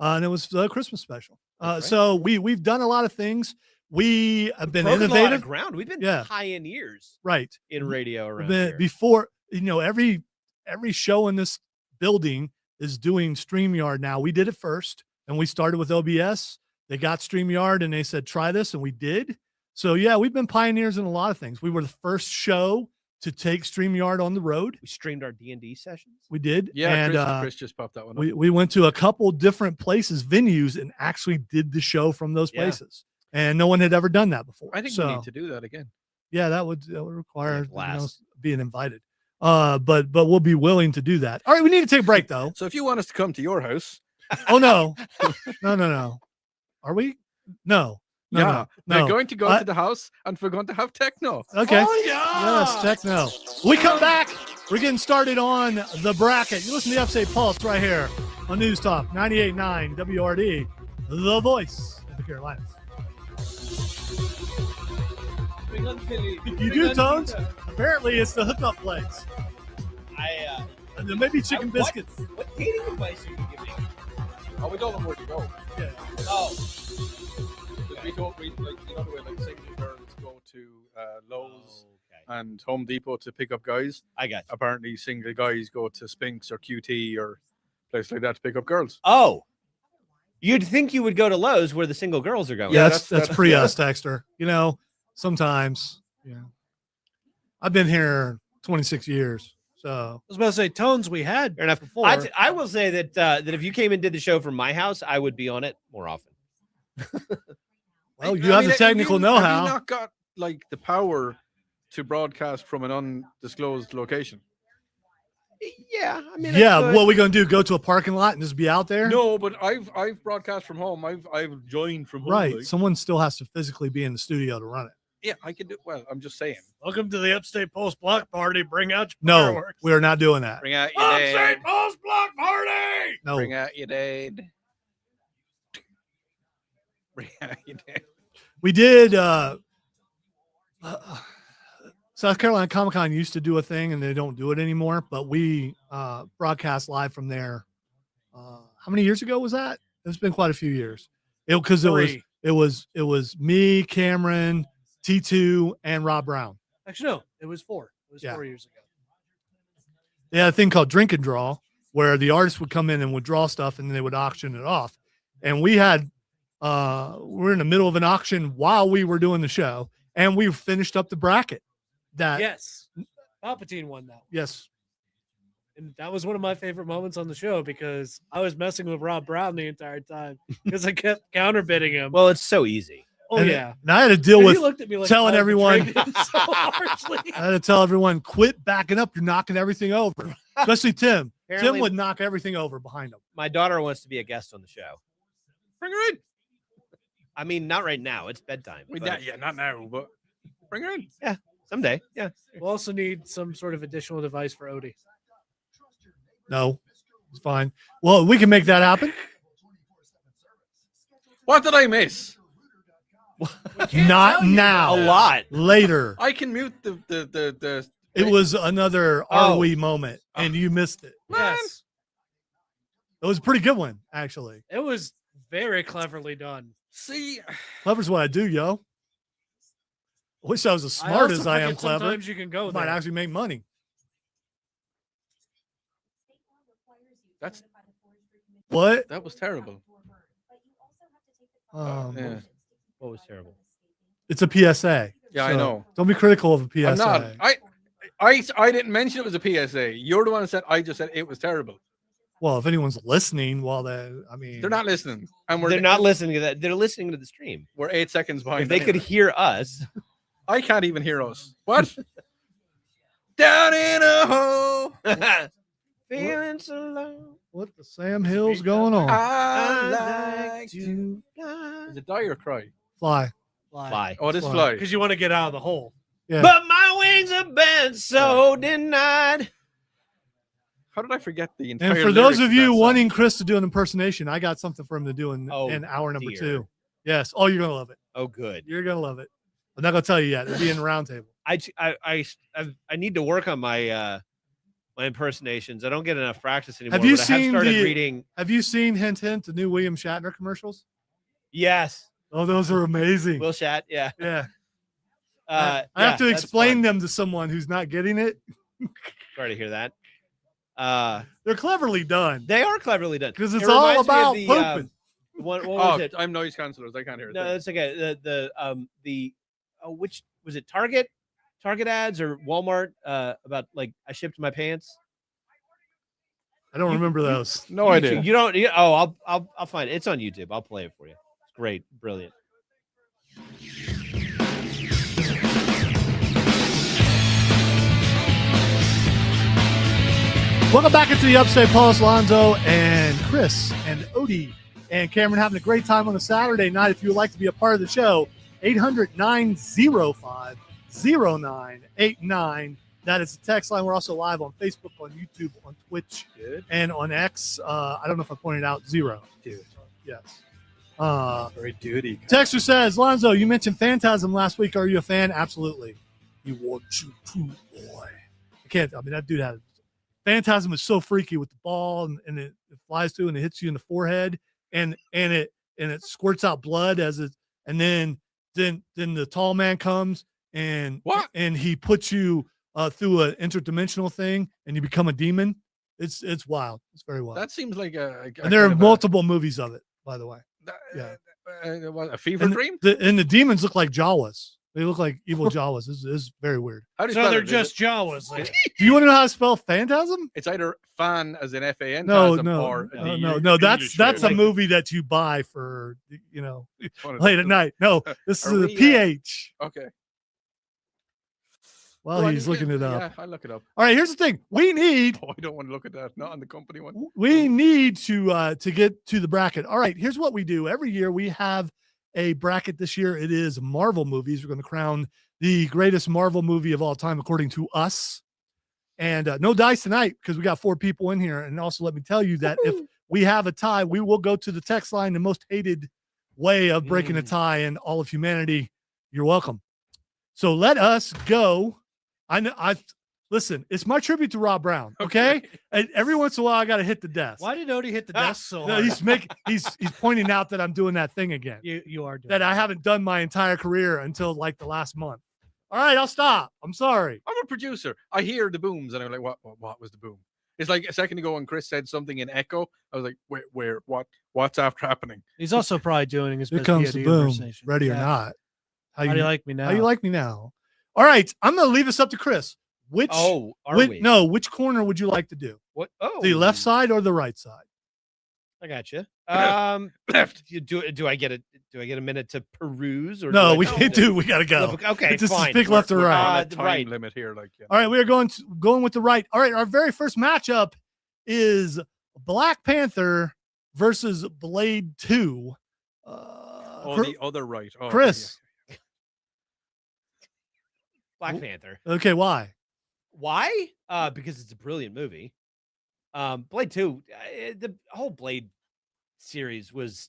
and it was the Christmas special. That's right. So we've done a lot of things. We have been Broken a lot of innovative, ground. We've been Yeah. pioneers right? in radio around Been- here. before every show in this building is doing StreamYard now. We did it first, and we started with OBS. They got StreamYard, and they said try this, and we did. So yeah, we've been pioneers in a lot of things. We were the first show to take StreamYard on the road. We streamed our D&D sessions. We did, Yeah, and Chris just popped that one up. we went to a couple different places, venues, and actually did the show from those Yeah. places. And no one had ever done that before. I think so. we need to do that again. Yeah, that would require blast. being invited. But we'll be willing to do that. All right, we need to take a break though. So if you want us to come to your house, Oh no, no. Are we? No. yeah, no. we're going to go to the house and we're going to have techno. Okay. Oh, yeah. Yes, techno. We come back. We're getting started on the bracket. You listen to the Upstate Pulse right here on News Talk 98.9 WRD, the voice of the Carolinas. You do, Tones? Apparently, it's the hookup place. And there may be chicken biscuits. What dating advice are you giving? Oh, we don't know where to go. Yeah. Oh, Because we don't, the way like single girls go to Lowe's okay. and Home Depot to pick up guys. I got you. Apparently, single guys go to Spinks or QT or place like that to pick up girls. Oh, you'd think you would go to Lowe's where the single girls are going. Yeah, Yeah, that's that's- pre yeah. us, Dexter. Sometimes, I've been here 26 years, so I was about to say tones we had Fair enough. before. I will say that that if you came and did the show from my house, I would be on it more often. well, you have the technical Have know-how. you not got like the power to broadcast from an undisclosed location? Yeah, I mean, Yeah, what are we gonna do? Go to a parking lot and just be out there? No, but I've broadcast from home. I've joined from home. Right. like. Someone still has to physically be in the studio to run it. Yeah, I can do. Well, I'm just saying. Welcome to the Upstate Pulse block party. Bring out your No, fireworks. we are not doing that. Bring out your dad. Upstate Pulse block party. No, Bring out your dad. Bring out your dad. we did. South Carolina Comic Con used to do a thing, and they don't do it anymore. But we broadcast live from there. How many years ago was that? It's been quite a few years. Because it was me, Cameron, T2, and Rob Brown. Actually, no, it was 4. It was Yeah. 4 years ago. They had a thing called Drink and Draw, where the artists would come in and would draw stuff, and then they would auction it off. And we had we're in the middle of an auction while we were doing the show, and we finished up the bracket. Yes, Palpatine won that one. Yes. And that was one of my favorite moments on the show because I was messing with Rob Brown the entire time because I kept counterbidding him. Well, it's so easy. Oh, and, yeah. And I had to deal And with he looked at me like telling I everyone- betrayed him so harshly. I had to tell everyone, quit backing up. You're knocking everything over. Especially Tim. Tim Apparently- would knock everything over behind him. My daughter wants to be a guest on the show. Bring her in. I mean, not right now. It's bedtime. I mean, but yeah, not now, but bring her in. someday. Yeah. We'll also need some sort of additional device for Odie. No, it's fine. Well, we can make that happen. What did I miss? Not now. A lot. Later. I can mute the It was another Oh. Are We moment, and you missed it. Man. Yes, It was a pretty good one, actually. it was very cleverly done. See, Clever's what I do, yo. I wish I was as smart as I am clever. Sometimes you can go Might there. actually make money. That's What? that was terrible. Yeah. What was terrible? It's a PSA. Yeah, I so know. Don't be critical of a PSA. I'm not. I didn't mention it was a PSA. You're the one who said I just said it was terrible. Well, if anyone's listening, well, then I mean, They're not listening, and They're not listening to that. They're listening to the stream. We're 8 seconds behind. If they could anyway. hear us, I can't even hear us. What? Down in a hole. feeling so low. What the Sam Hill's going on? I like to. fly. Is it die or cry? Fly. Fly. Oh, it is Fly. fly. Because you want to get out of the hole. Yeah. But my wings have been so denied. How did I forget the entire? And for those lyrics of that you song? wanting Chris to do an impersonation, I got something for him to do in Oh, hour number dear. 2. Yes. Oh, you're gonna love it. Oh, good. You're gonna love it. I'm not gonna tell you yet. It'll be in the roundtable. I need to work on my my impersonations. I don't get enough practice anymore. Have you but I have seen started the- reading? Have you seen Hint Hint, the new William Shatner commercials? Yes, Oh, those are amazing. Will Shat. Yeah. Yeah. I I have to explain them to someone who's not getting it. Sorry to hear that. They're cleverly done They are cleverly done because it's It all reminds me of about the, pooping. what Oh, was it? I'm noise cancelers. I can't hear it. No, it's okay. Which was it? Target ads or Walmart about like I shipped my pants. I don't remember those. No idea. You don't. Oh, I'll find it. It's on YouTube. I'll play it for you. It's great, brilliant. Welcome back into the Upstate Pulse. Lonzo and Chris and Odie and Cameron having a great time on a Saturday night. If you would like to be a part of the show, 800-905-0989. That is the text line. We're also live on Facebook, on YouTube, on Twitch, and on X. I don't know if I pointed out 0. Dude. Yes. Very duty. Texter says, Lonzo, you mentioned Phantasm last week. Are you a fan? Absolutely. You want to prove, boy. I can't. I mean, that dude had Phantasm is so freaky with the ball and it flies through and it hits you in the forehead and it squirts out blood as it and then the tall man comes and he puts you through an interdimensional thing and you become a demon. It's wild. It's very wild. That seems like and there are multiple movies of it, by the way. Yeah. A fever dream. And the demons look like Jawas. They look like evil Jawas. This is very weird. How do you So spell they're it? Is just it- Jawas. Do you want to know how to spell Phantasm? It's either fan as in FAN. No, or no. That's a movie that you buy for late at night. No, this is a PH. Okay. Well, he's looking it up. Yeah, I'll look it up. All right, here's the thing. We need Oh, I don't want to look at that. Not on the company one. to get to the bracket. All right, here's what we do. Every year we have a bracket this year. It is Marvel movies. We're going to crown the greatest Marvel movie of all time, according to us. And no dice tonight because we got 4 people in here. And also let me tell you that if we have a tie, we will go to the text line, the most hated way of breaking a tie in all of humanity. You're welcome. So let us go. Listen, it's my tribute to Rob Brown. Okay. And every once in a while I got to hit the desk. Why did Odie hit the desk so No, hard? he's pointing out that I'm doing that thing again. You are doing That I haven't done my entire career until like the last month. All right, I'll stop. I'm sorry. I'm a producer. I hear the booms and I'm like, what was the boom? It's like a second ago when Chris said something in echo. I was like, where, what's after happening? He's also probably doing his Here best comes the boom. impersonation. Ready or Yeah. not? How do you like me now? How you like me now? All right, I'm going to leave this up to Chris. Which we? No, which corner would you like to do? What? Oh, The left side or the right side? I got you. Left. Do I get a minute to peruse? Or No, do we I can't do. We got to go. Okay, Just fine. pick left or We're right. on a time right. limit here. Like, All right, we are going with the right. All right, our very first matchup is Black Panther versus Blade 2. the other right. Oh, Chris. Black Panther. Okay, why? Why? Because it's a brilliant movie. Blade 2, the whole Blade series was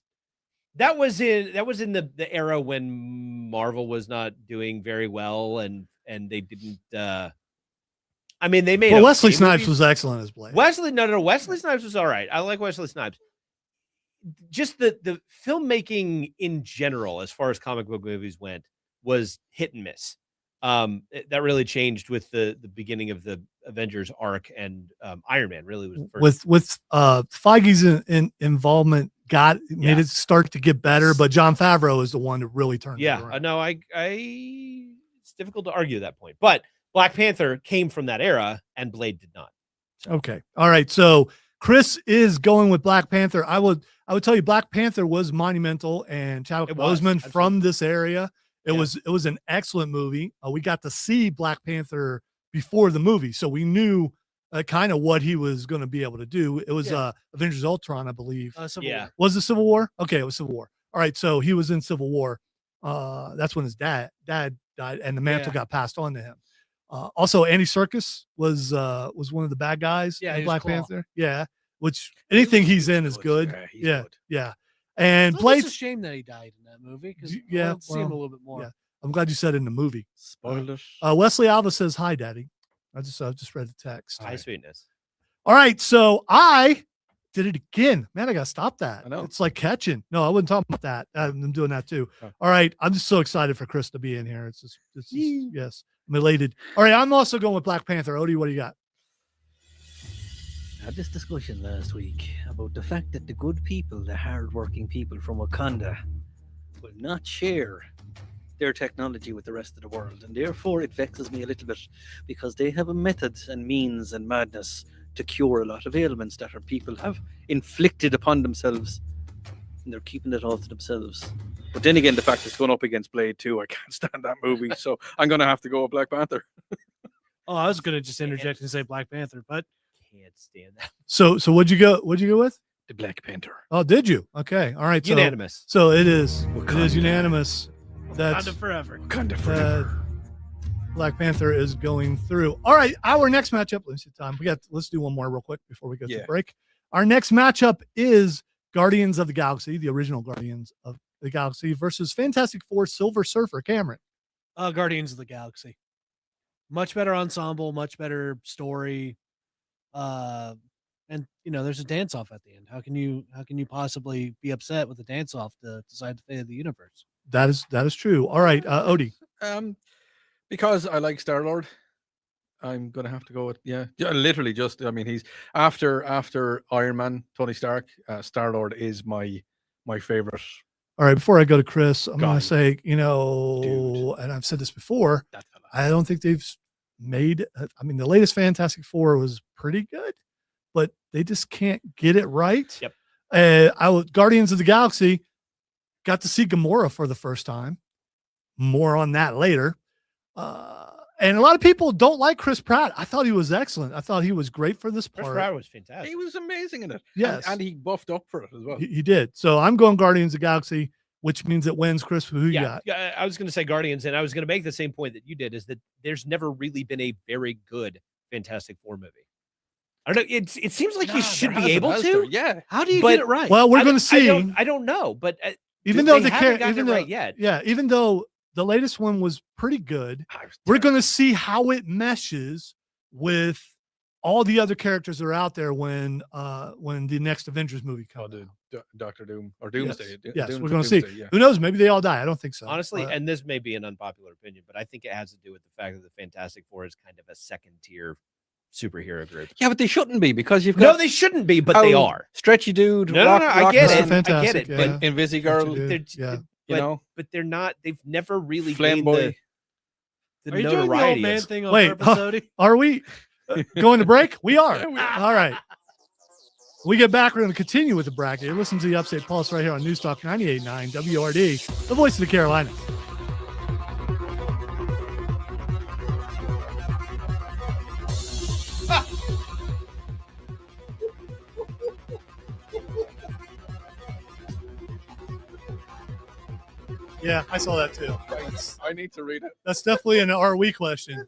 in the era when Marvel was not doing very well and they didn't I mean they made Wesley okay Snipes movies. was excellent as Blade. Wesley Snipes was all right. I like Wesley Snipes. Just the filmmaking in general, as far as comic book movies went, was hit and miss. That really changed with the beginning of the Avengers arc, and Iron Man really was the first. With Feige's involvement made it start to get better, but Jon Favreau is the one that really turned it around. No, it's difficult to argue that point, but Black Panther came from that era, and Blade did not. So. Okay, all right. So Chris is going with Black Panther. I would tell you Black Panther was monumental, and Chadwick Boseman from this area. It was an excellent movie. We got to see Black Panther before the movie, so we knew kind of what he was going to be able to do. It was Avengers Ultron, I believe. Civil War. Was it Civil War? Okay, it was Civil War. All right, so he was in Civil War. That's when his dad died, and the mantle got passed on to him. Also, Andy Serkis was one of the bad guys in Black Panther. Yeah, which anything he's in is good. Yeah. And It's a shame that he died in that movie because I see him a little bit more. Yeah. I'm glad you said it in the movie. Spoilers. Wesley Alva says hi, Daddy. I just read the text. Hi, sweetness. All right, so I did it again. Man, I gotta stop that. I know. It's like catching. No, I wasn't talking about that. I'm doing that too. Oh. All right, I'm just so excited for Chris to be in here. It's just yes, I'm elated. All right, I'm also going with Black Panther. Odie, what do you got? I had this discussion last week about the fact that the good people, the hard-working people from Wakanda, will not share their technology with the rest of the world, and therefore it vexes me a little bit because they have a method and means and madness to cure a lot of ailments that our people have inflicted upon themselves, and they're keeping it all to themselves. But then again, the fact it's going up against Blade 2, I can't stand that movie, so I'm going to have to go with Black Panther. Oh, I was gonna just interject and say Black Panther, but Can't stand that. So what'd you go with? The Black Panther. Oh, did you? Okay, all right. Unanimous. So it is. It Wakanda. is unanimous. That's Wakanda forever. Wakanda forever. Black Panther is going through. All right, our next matchup. Let's see time. Let's do one more real quick before we go to break. Our next matchup is Guardians of the Galaxy, the original Guardians of the Galaxy versus Fantastic Four Silver Surfer Cameron. Guardians of the Galaxy. Much better ensemble, much better story. And there's a dance off at the end. How can you possibly be upset with a dance off to decide the fate of the universe? That is true. All right, Odie. Because I like Star-Lord, I'm gonna have to go with literally just. I mean, he's after Iron Man, Tony Stark. Star-Lord is my favorite. All right, before I go to Chris, I'm going Guy. to say, Dude. and I've said this before, That fella. I don't think they've made. I mean, the latest Fantastic Four was pretty good, but they just can't get it right. Yep. Guardians of the Galaxy got to see Gamora for the first time. More on that later. And a lot of people don't like Chris Pratt. I thought he was excellent. I thought he was great for this Chris part. Pratt was fantastic. He was amazing in it. Yes. and he buffed up for it as well. He did. So I'm going Guardians of the Galaxy. which means it wins. Chris, who you Yeah, got? yeah, I was going to say Guardians, and I was going to make the same point that you did, is that there's never really been a very good Fantastic Four movie. I don't know. It seems like you should be able to. Yeah. How do you But- get it right? Well, we're I going don't- to see. I don't know, but Even though they the haven't gotten even it though right yet. yeah, even though the latest one was pretty good, we're going to see how it meshes with all the other characters that are out there when the next Avengers movie Oh, comes. the Doctor Doom or Doomsday. Yes, Doom- we're going to see. Doomsday, yeah. Who knows? Maybe they all die. I don't think so. Honestly, But- and this may be an unpopular opinion, but I think it has to do with the fact that the Fantastic Four is kind of a second tier superhero group. Yeah, but they shouldn't be because you've No, got they shouldn't be, but they are. Stretchy Dude. No, no, no, I Rock get Mr. it. Man, Fantastic, I get it, yeah. Invisigirl. Dude, they're- yeah. You know, But they're not. They've never really Flame gained Boy. the Are you doing the old notoriety. man as- thing on Wait, purpose, Odie? Are we going to break? We are. Yeah, we are. All right. We get back. We're going to continue with the bracket. You're listening to the Upstate Pulse right here on News Talk 98.9 WRD, the voice of the Carolinas. Yeah, I saw that too. I need to read it. That's definitely an RE question.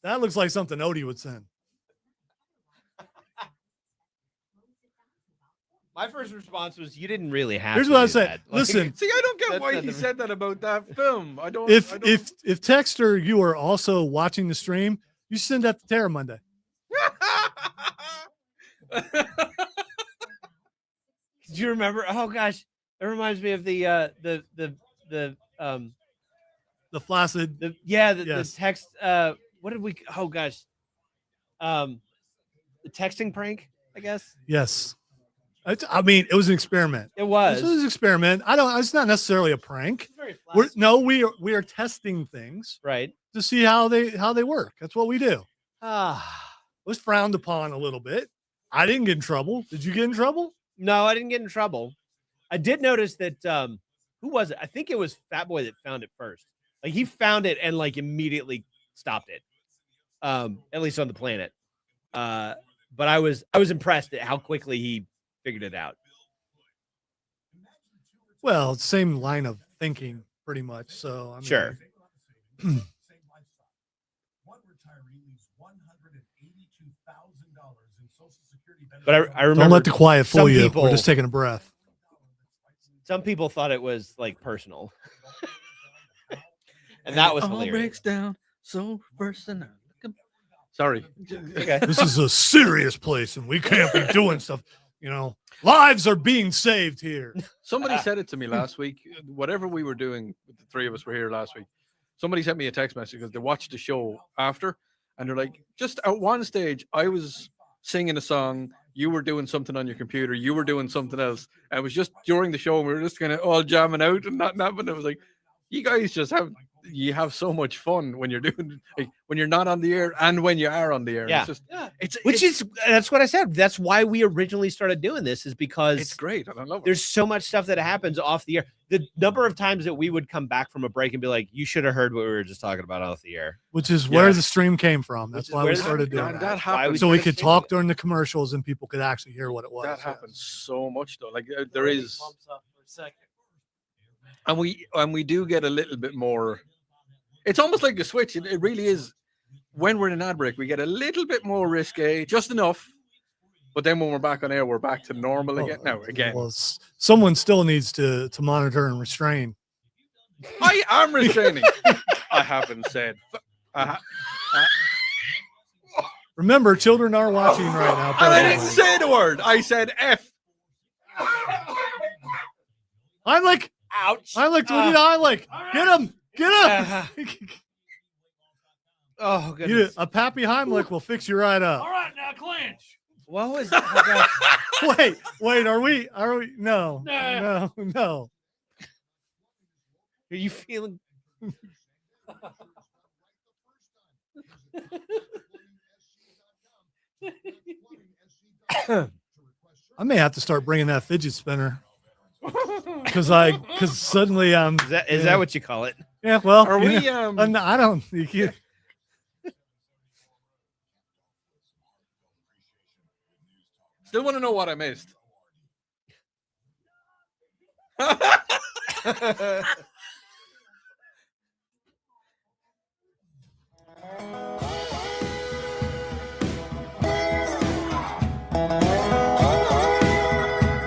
That looks like something Odie would send. My first response was, "You didn't really have." Here's to what I do said. that." Listen, See, I don't get That's why not he the- said that about that film. I don't. if I don't... if Texter, you are also watching the stream, you should send that to Tara Monday. Do you remember? Oh gosh, it reminds me of the The flaccid. the Yes. text. What did we? Oh gosh, the texting prank. I guess Yes. I mean, it was an experiment. it was. This was an experiment. I don't. It's not necessarily a prank. We are testing things Right. to see how they work. That's what we do. Ah. It was frowned upon a little bit. I didn't get in trouble. Did you get in trouble? No, I didn't get in trouble. I did notice that who was it? I think it was Fat Boy that found it first. Like he found it and like immediately stopped it. At least on the planet. But I was impressed at how quickly he figured it out. Well, same line of thinking, pretty much. So I mean, Sure. But I remember Don't let the quiet fool some you. people- We're just taking a breath. some people thought it was like personal. And that was all hilarious. breaks down so personal. Sorry. Okay. This is a serious place, and we can't be doing stuff. You know, lives are being saved here. Somebody said it to me last week. Whatever we were doing, the three of us were here last week. Somebody sent me a text message because they watched the show after, and they're like, just at one stage, I was singing a song, you were doing something on your computer, you were doing something else. And it was just during the show, and we were just kind of all jamming out and not napping. It was like, you guys just have so much fun when you're doing, like, when you're not on the air and when you are on the air. Yeah. It's just, Which is that's what I said. That's why we originally started doing this, is because it's great. And I love it. there's so much stuff that happens off the air. The number of times that we would come back from a break and be like, you should have heard what we were just talking about off the air. Which is where Yeah. the stream came from. That's Which is why where we the- started doing that, that. that That's why happens. So we started could doing talk it. during the commercials and people could actually hear what it was. That yeah. happens so much though. Like there is, Bumps up for a second. and we do get a little bit more. It's almost like a switch. It really is. When we're in an ad break, we get a little bit more risque, just enough. But then when we're back on air, we're back to normal again. Now again, Well, someone still needs to monitor and restrain. I am restraining. I haven't said. Remember, children are watching right now. And I didn't presently. say the word. I said F. Heimlich. Ouch. Heimlich. What did Heimlich? Get him. Get him. Oh, You, goodness. a Pappy Heimlich will fix you right up. All right, now clinch. What was that? Oh, gosh. Wait, are we? No. Nah. No. Are you feeling? I may have to start bringing that fidget spinner because suddenly Is yeah. that what you call it? yeah, well, Are you we? know, I don't you, Still want to know what I missed.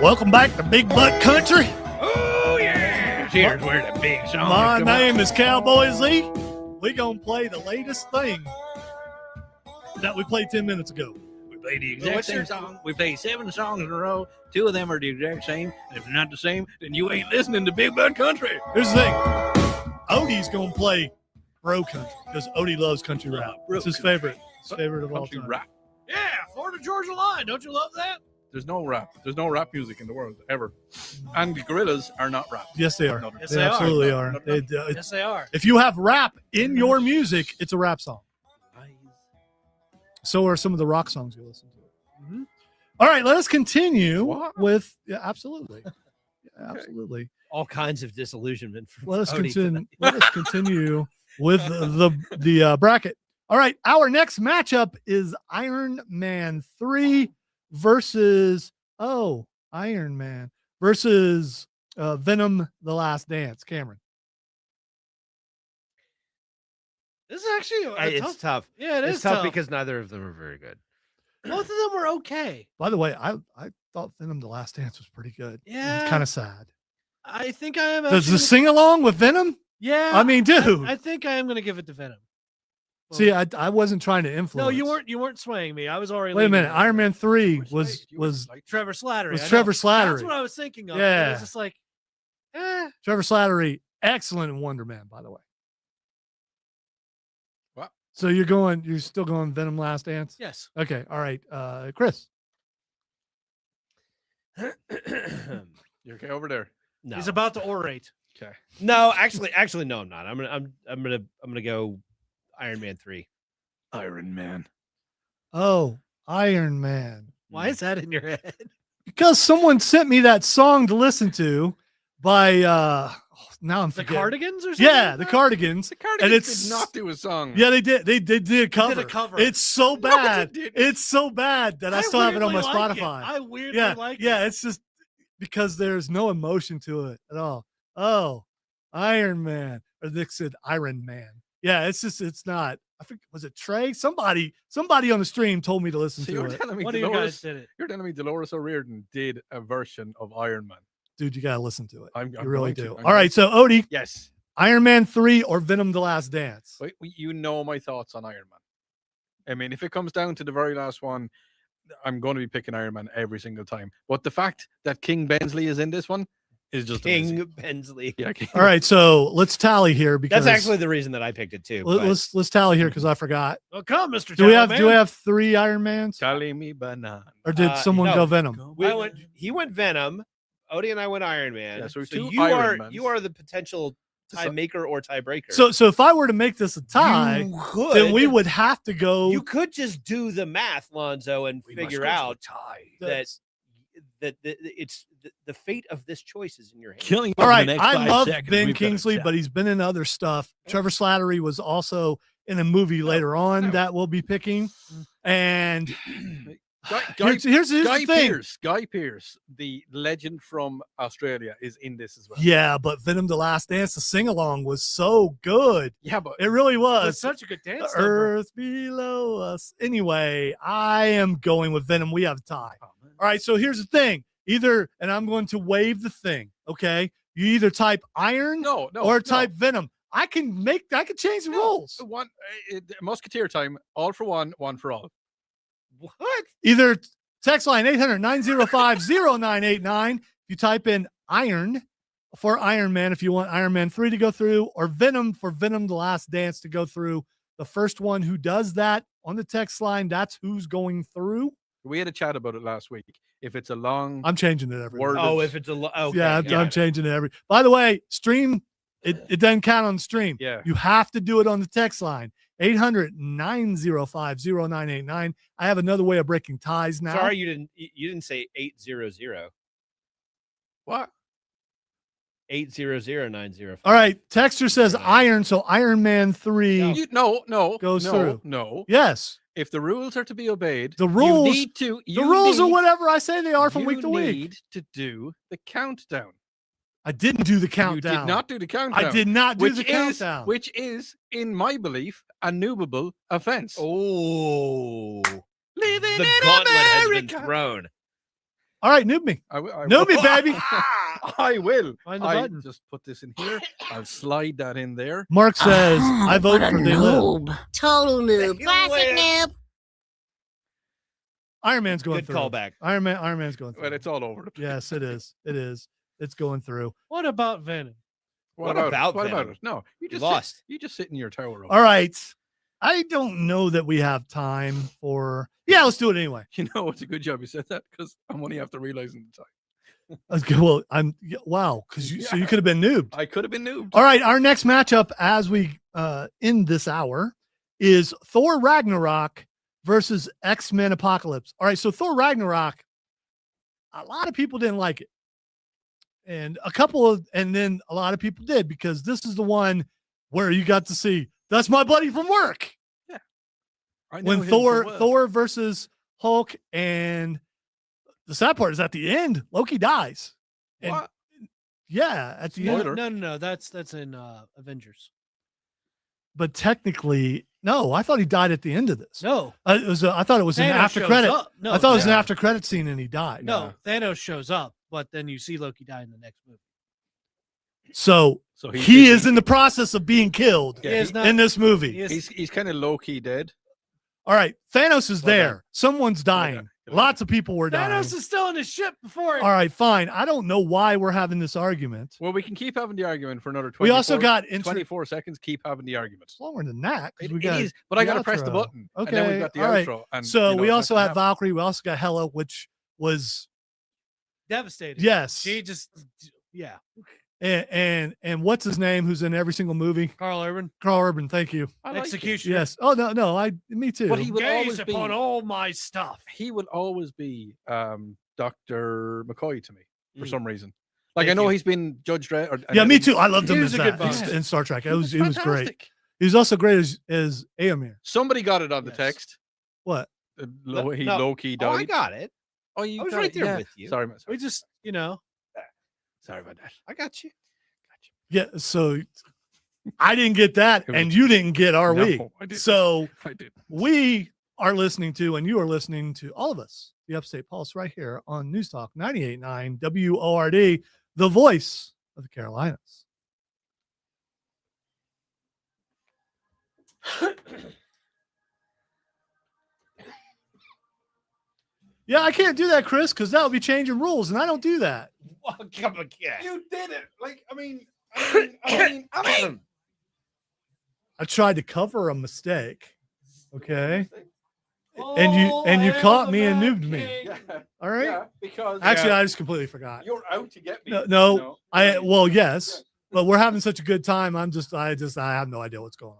Welcome back to Big Butt Country. Oh yeah! Here's where the big song. My name is Cowboy Z. We're going to play the latest thing that we played 10 minutes ago. We play the exact same song. We play 7 songs in a row. 2 of them are the exact same. And if they're not the same, then you ain't listening to Big Bud Country. Here's the thing. Odie's going to play bro country because Odie loves country rap. Bro It's his country. favorite. His favorite of all Country time. rap. Yeah, Florida Georgia line. Don't you love that? There's no rap. There's no rap music in the world ever. And the Gorillas are not rap. Yes, they are. No, Yes, They they are. absolutely No, are. no, no. Yes, they are. If you have rap in your music, it's a rap song. So are some of the rock songs you listen to. Mhm. All right, let us continue What? with absolutely. Yeah, absolutely. All kinds of disillusionment from Let us Odie continue. tonight. Let us continue with the bracket. All right, our next matchup is Iron Man 3 versus Iron Man versus Venom: The Last Dance. Cameron. This is actually It's tough. Yeah, it It's is tough because neither of them are very good. both of them were okay. By the way, I thought Venom: The Last Dance was pretty good. Yeah. It's kind of sad. I think I am. Does the actually- sing along with Venom? Yeah. I mean, dude. I think I am going to give it to Venom. See, I wasn't trying to influence. No, you weren't. You weren't swaying me. I was already. Wait a leaning minute. that Iron way. Man 3 You was Trevor Slattery. was I know. Trevor That's Slattery. what I was thinking of. Yeah. It was just like, Trevor Slattery, excellent in Wonder Man, by the way. What? So you're still going Venom: Last Dance? yes. Okay, all right. Chris. You okay over there? No, He's about to orate. Okay. no, actually, no, I'm not. I'm gonna go Iron Man 3. Iron Man. Oh, Iron Man. Why is that in your head? Because someone sent me that song to listen to by now I'm The forgetting. Cardigans or something? Yeah, like the that? Cardigans. The Cardigans it's- did not do a song. Yeah, they did. They did a cover. a cover. It's so No, they bad. didn't. It's so bad that I still have it on my weirdly like it. Spotify. I weirdly Yeah, like it. yeah. It's just because there's no emotion to it at all. Oh, Iron Man, or Nick said Iron Man. Yeah, it's not. I think was it Trey? Somebody on the stream told me to listen So to you're it. telling me One of you guys Dolores, did it. you're telling me Dolores O'Riordan did a version of Iron Man. Dude, you gotta listen to it. I'm You really going to. do. I'm All right, going so Odie, Yes. Iron Man 3 or Venom: The Last Dance? Wait, you know my thoughts on Iron Man. I mean, if it comes down to the very last one, I'm going to be picking Iron Man every single time. But the fact that King Bensley is in this one is just amazing. King Bensley. Yeah, King. All right, so let's tally here because That's actually the reason that I picked it too. let- but let's tally here because I forgot. Well, come, Mr. Do we Talent have 3 Iron Mans, Calling me banana. or did someone no. go Venom? He went Venom. Odie and I went Iron Man. Yeah, so so two you Iron are Mans. you are the potential tie maker or tiebreaker. So if I were to make this a tie, you could, then we would have to go. You could just do the math, Lonzo, and figure out that it's the fate of this choice is in your hands. Killing All over right, the next I 5 love seconds, Ben we've got a Kingsley, tie. but he's been in other stuff. Trevor Slattery was also in a movie later on that we'll be picking. And here's the thing. Guy Pearce, the legend from Australia, is in this as well. Yeah, but Venom: The Last Dance, the sing along was so good. Yeah, but It really It's was. such a good The dance. number. earth below us. Anyway, I am going with Venom. We have a tie. oh, man. All right, so here's the thing. And I'm going to wave the thing. Okay, you either type Iron no, or type Venom. I can change the rules. One Musketeer time, all for one, one for all. What? Either text line 800-905-0989 if you type in Iron for Iron Man if you want Iron Man 3 to go through, or Venom for Venom: The Last Dance to go through. The first one who does that on the text line, that's who's going through. We had a chat about it last week. If it's a long I'm changing it every word, Oh, if it's a okay, yeah, got I'm it. changing it every. By the way, stream it doesn't count on the stream. yeah, You have to do it on the text line 800-905-0989. I have another way of breaking ties now. Sorry, you didn't say 800. what? 800-905. All right, Texter says Iron, so Iron Man 3. No, Goes no, through. no. Yes, If the rules are to be obeyed, The rules- you need to. the rules are whatever I say they are from you week to week. need to do the countdown. I didn't do the You countdown. did not do the countdown. I did not do which the is, countdown. Which is, in my belief, a nubable offense. Oh, Living the in gauntlet has been America. thrown. All right, noob me. I Noob me, baby. I will. Find the I button. just put this in here. I'll slide that in there. Mark says, I vote for They Live. Total noob. They Classic live. noob. Iron Man's going Good through. callback. Iron Man's going through. Well, it's all over the place. Yes, it is. It is. It's going through. What about Venom? What about What about Venom? it? No, you just lost. Sit, you just sit in your tower. All right. I don't know that we have time for. Yeah, let's do it anyway. You know, it's a good job you said that because I'm only after realizing the time. Let's go. Well, wow, because so you could have been noobed. I could have been noobed. All right, our next matchup as we end this hour is Thor Ragnarok versus X-Men Apocalypse. All right, so Thor Ragnarok, a lot of people didn't like it. And then a lot of people did because this is the one where you got to see that's my buddy from work. I know When him from work. Thor versus Hulk, and the sad part is at the end, Loki dies. And What? yeah, at the No, end. Spoiler. no. That's in Avengers. But technically, no, I thought he died at the end of this. No, I thought it was an Thanos after shows credit. up. No, I thought it was an yeah. after credit scene and he died. No, Thanos shows up, but then you see Loki die in the next movie. So So he is in the process of being killed Yeah, he is not. in this movie. He is, He's kind of low key dead. All right, Thanos is Well there. done. Someone's dying. done. Lots of people were dying. Thanos is still in his ship before it. All right, fine. I don't know why we're having this argument. Well, we can keep having the argument for another 24, We also got 24 seconds. Keep having the argument. It's longer than that. 'Cause It, we it got is, but I the got to press the outro. button. And then Okay, we've got the all right. outro. And, So you know, we it's also not had gonna happen. Valkyrie. We also got Hela, which was Devastating. yes. She just, yeah. And what's his name? Who's in every single movie? Carl Urban. Carl Urban. Thank you. I like it. Execution. Yes. Oh no. Me too. But he would Gaze always be. upon all my stuff. He will always be Dr. McCoy to me for Mm. some reason. Like I Thank know you. he's been Judge Dredd. Or, Yeah, and me he- too. I loved He him was as a good that boss. in Star Trek. he It was great. fantastic. He was also great as Aemir. Somebody got it on the Yes. text. What? He no. low key Oh, died. I got it. Oh, you I was got right it, there yeah. with you. Sorry, man. We just, Sorry about that. I got you. Yeah. So I didn't get that, It was- and you didn't get our No, week. I didn't. So I did. we are listening to, and you are listening to all of us, the Upstate Pulse, right here on News Talk 98.9 WORD, the voice of the Carolinas. Yeah, I can't do that, Chris, because that would be changing rules, and I don't do that. Welcome again. You did it. Like I mean. I tried to cover a mistake. Okay. And you caught me and noobed me. Yeah, All right. yeah, because Actually, I just completely forgot. you're out to get me. No, you know? well, yes, but we're having such a good time. I have no idea what's going on.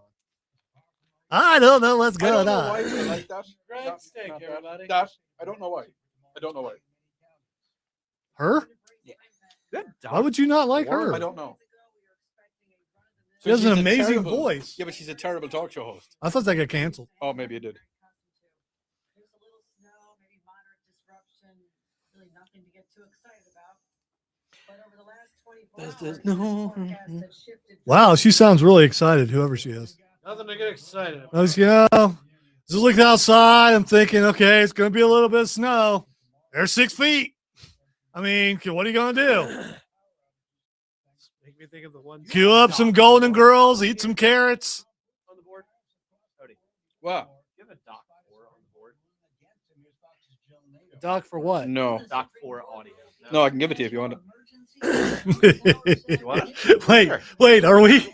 I don't know what's I going don't know why on. we like that. Great That- steak, that- everybody. That I don't know why. I don't know why. Her? Why would you not like her? I don't know. She has she's an a amazing terrible- voice. Yeah, but she's a terrible talk show host. I thought that got canceled. Oh, maybe it did. There's a little snow, maybe moderate disruption, really nothing to get too excited about. But over the last 24 There's hours, this- this no. forecast has shifted. Wow, she sounds really excited, whoever she is. Nothing to get excited about. I was, just looking outside. I'm thinking, okay, it's going to be a little bit of snow. There's 6 feet. I mean, what are you going to do? Make me think of the one Queue up some Golden Girls, eat some carrots. on the board. Cody, Wow. You have a Doc 4 on the board. Doc for what? No. Doc 4 audio. No, I can give it to you if you want it. You want it? Wait, are we?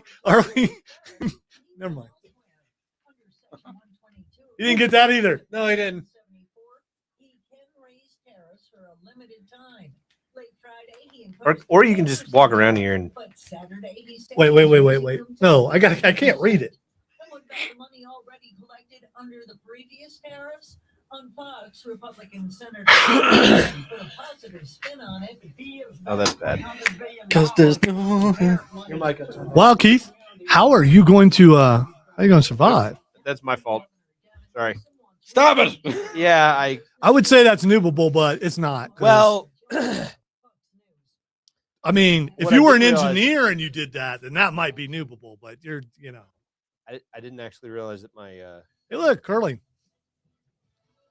Never mind. You didn't get that either. No, he didn't. He can raise tariffs for a limited time. Late Friday, he imposed Or you can just walk around here and but Saturday he said Wait. he No, I can't read it. And what about the money already collected under the previous tariffs? On Fox, Republican Senator put a positive spin on it. Oh, that's bad. Because there's no. Your mic got Wow, Keith, how are you going to survive? that's my fault. Sorry. Stop it. Yeah, I would say that's noobable, but it's not. 'cause well, I mean, if What I you were an didn't realize- engineer and you did that, then that might be noobable. But you're, I didn't actually realize that my hey, look, curling.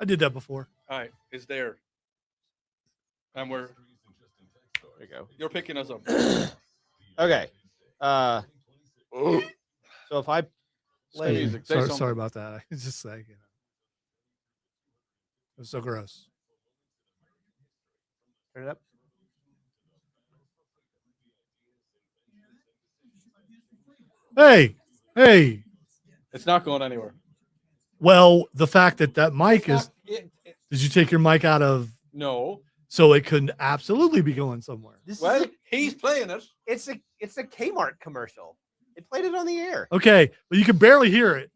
I did that before. All right, it's there. And there you go. you're picking us up. Okay. So if I play music. Say Sorry, something. sorry about that. I just say, it was so gross. turn it up. Hey, hey. It's not going anywhere. Well, the fact that mic is. It- Did you take your mic out of? no. So it could absolutely be going somewhere. This Well, is he's playing it. it's a Kmart commercial. It played it on the air. Okay, but you can barely hear it,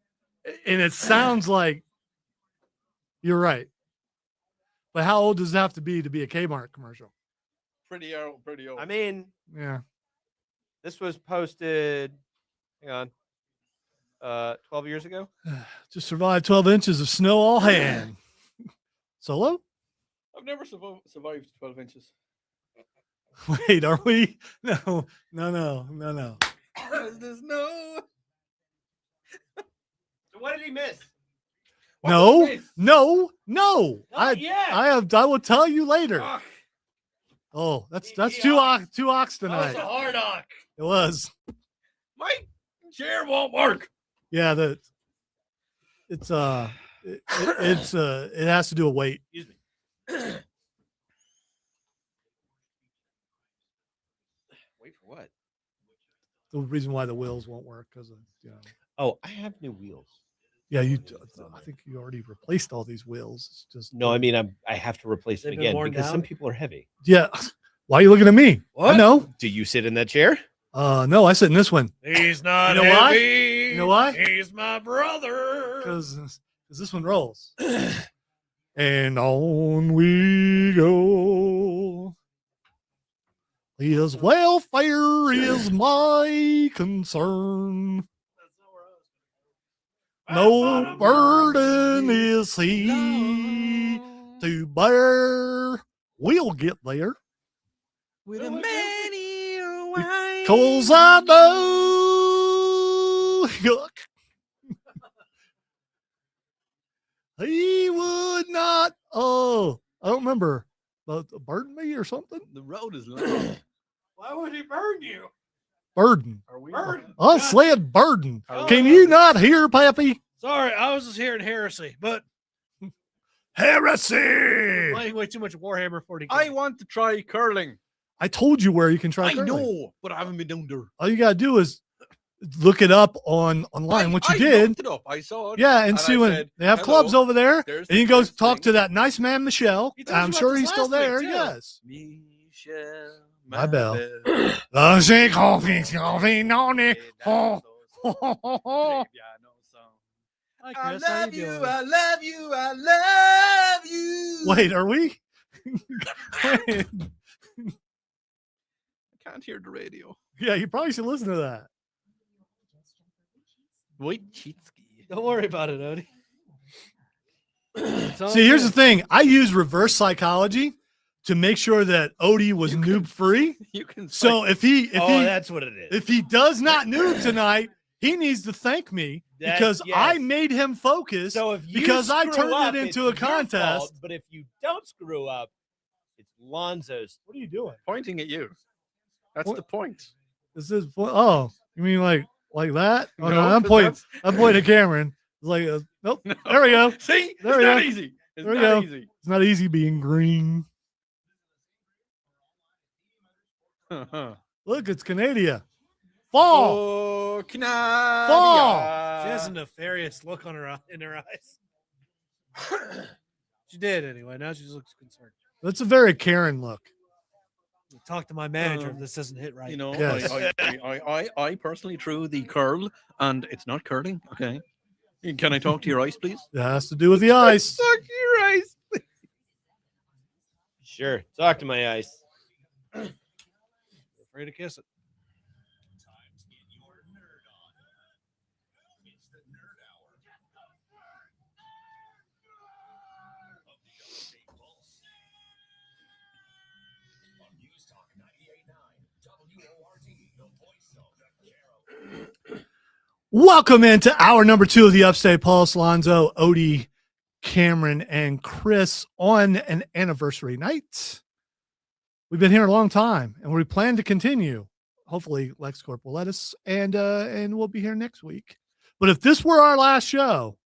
and it sounds like you're right. But how old does it have to be a Kmart commercial? Pretty old. Pretty old. I mean, Yeah. this was posted. Hang on. 12 years ago. Just survived 12 inches of snow all hand. Solo? I've never survived 12 inches. Wait, are we? No. There's no. So what did he miss? No. did I miss? No. Not yet. I will tell you later. Fuck. Oh, that's He two ox. ox That was tonight. a hard knock. It was. My chair won't work. Yeah, it has to do with weight. Excuse me. Wait for what? The reason why the wheels won't work because of Oh, I have new wheels. yeah, I think you already replaced all these wheels. It's just No, I mean I have to replace them They've been again worn because some down? people are heavy. yeah. Why are you looking at me? I What? know. Do you sit in that chair? No, I sit in this one. He's not You know why? heavy. You know why? He's my brother. Because this one rolls. And on we go. His welfare is my concern. No burden is he to bear. We'll get there. With a many a wine. Cause I know yuck, he would not. Oh, I don't remember. But burden me or something? The road is long. Why would he burn you? Burden. Are we? Burden. I said burden. Are Can we- you not hear, Pappy? Sorry, I was just hearing heresy, but Heresy. playing way too much Warhammer 40K. I want to try curling. I told you where you can try. I curling. know, but I haven't been down there. All you gotta do is look it up online. What you I did, looked it up. I saw it. yeah, and and see I when said, they have "Hello, clubs over there, there's and you the can go first talk thing." to that nice man Michelle. He told you I'm about sure this he's still last week, there. too. Yes. Michelle, My bell. bell. Coffee, coffee, no need. Oh. Hi, I Chris, how love you, doing? I love you, I love you. Wait, are we? I can't hear the radio. Yeah, you probably should listen to that. Wojcicki. Don't worry about it, Odie. It's all See, here's the good. thing. I use reverse psychology to make sure that Odie was noob free. You can So if he That's what it is. if he does not noob tonight, he needs to thank me That- because I yes. made him focus. So if you because I screw turned up, it it's into a your contest. fault, but if you don't screw up, it's Lonzo's. What are you doing? pointing at you. That's What? the point. This is oh, you mean like that? Oh, no, No, I'm 'cause pointing. that's- I'm pointing at Cameron. It's like nope. No. There we go. See, There it's we not go. easy. It's There we not go. easy. It's not easy being green. Look, it's Canada. Fall. Oh, Canada. Fall. She has a nefarious look on her in her eyes. She did anyway. Now she just looks concerned. That's a very Karen look. Talk to my manager if this doesn't hit right. You know, Yes. I personally threw the curl, and it's not curling. Okay. Can I talk to your ice, please? It has to do with the ice. Talk to your ice. Sure. Talk to my ice. Afraid to kiss it. Welcome into hour number 2 of the Upstate Pulse. Lonzo, Odie, Cameron, and Chris on an anniversary night. We've been here a long time, and we plan to continue. Hopefully, LexCorp will let us, and we'll be here next week. But if this were our last show,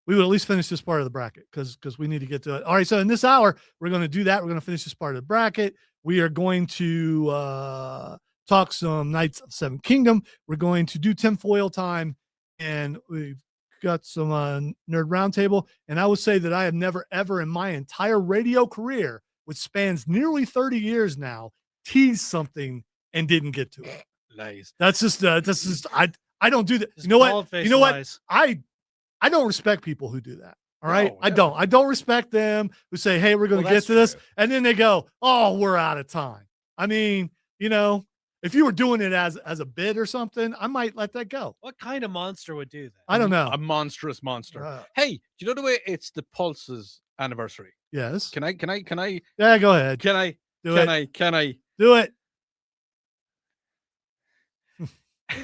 we would at least finish this part of the bracket because we need to get to it. All right, so in this hour, we're going to do that. We're going to finish this part of the bracket. We are going to talk some Knights of Seven Kingdom. We're going to do tinfoil time, and we've got some nerd roundtable. And I would say that I have never, ever in my entire radio career, which spans nearly 30 years now, teased something and didn't get to it. Lies. That's just I don't do that. Just You know what? bald-faced You know what? lies. I don't respect people who do that. All right. No, I don't respect them who say, hey, we're going to Well, get that's to this. true. And then they go, oh, we're out of time. I mean, if you were doing it as a bid or something, I might let that go. What kind of monster would do that? I don't know. A monstrous monster. Uh, Hey, do you know the way it's the Pulse's anniversary? yes. Can I Yeah, go ahead. can I Do can it. I Do it.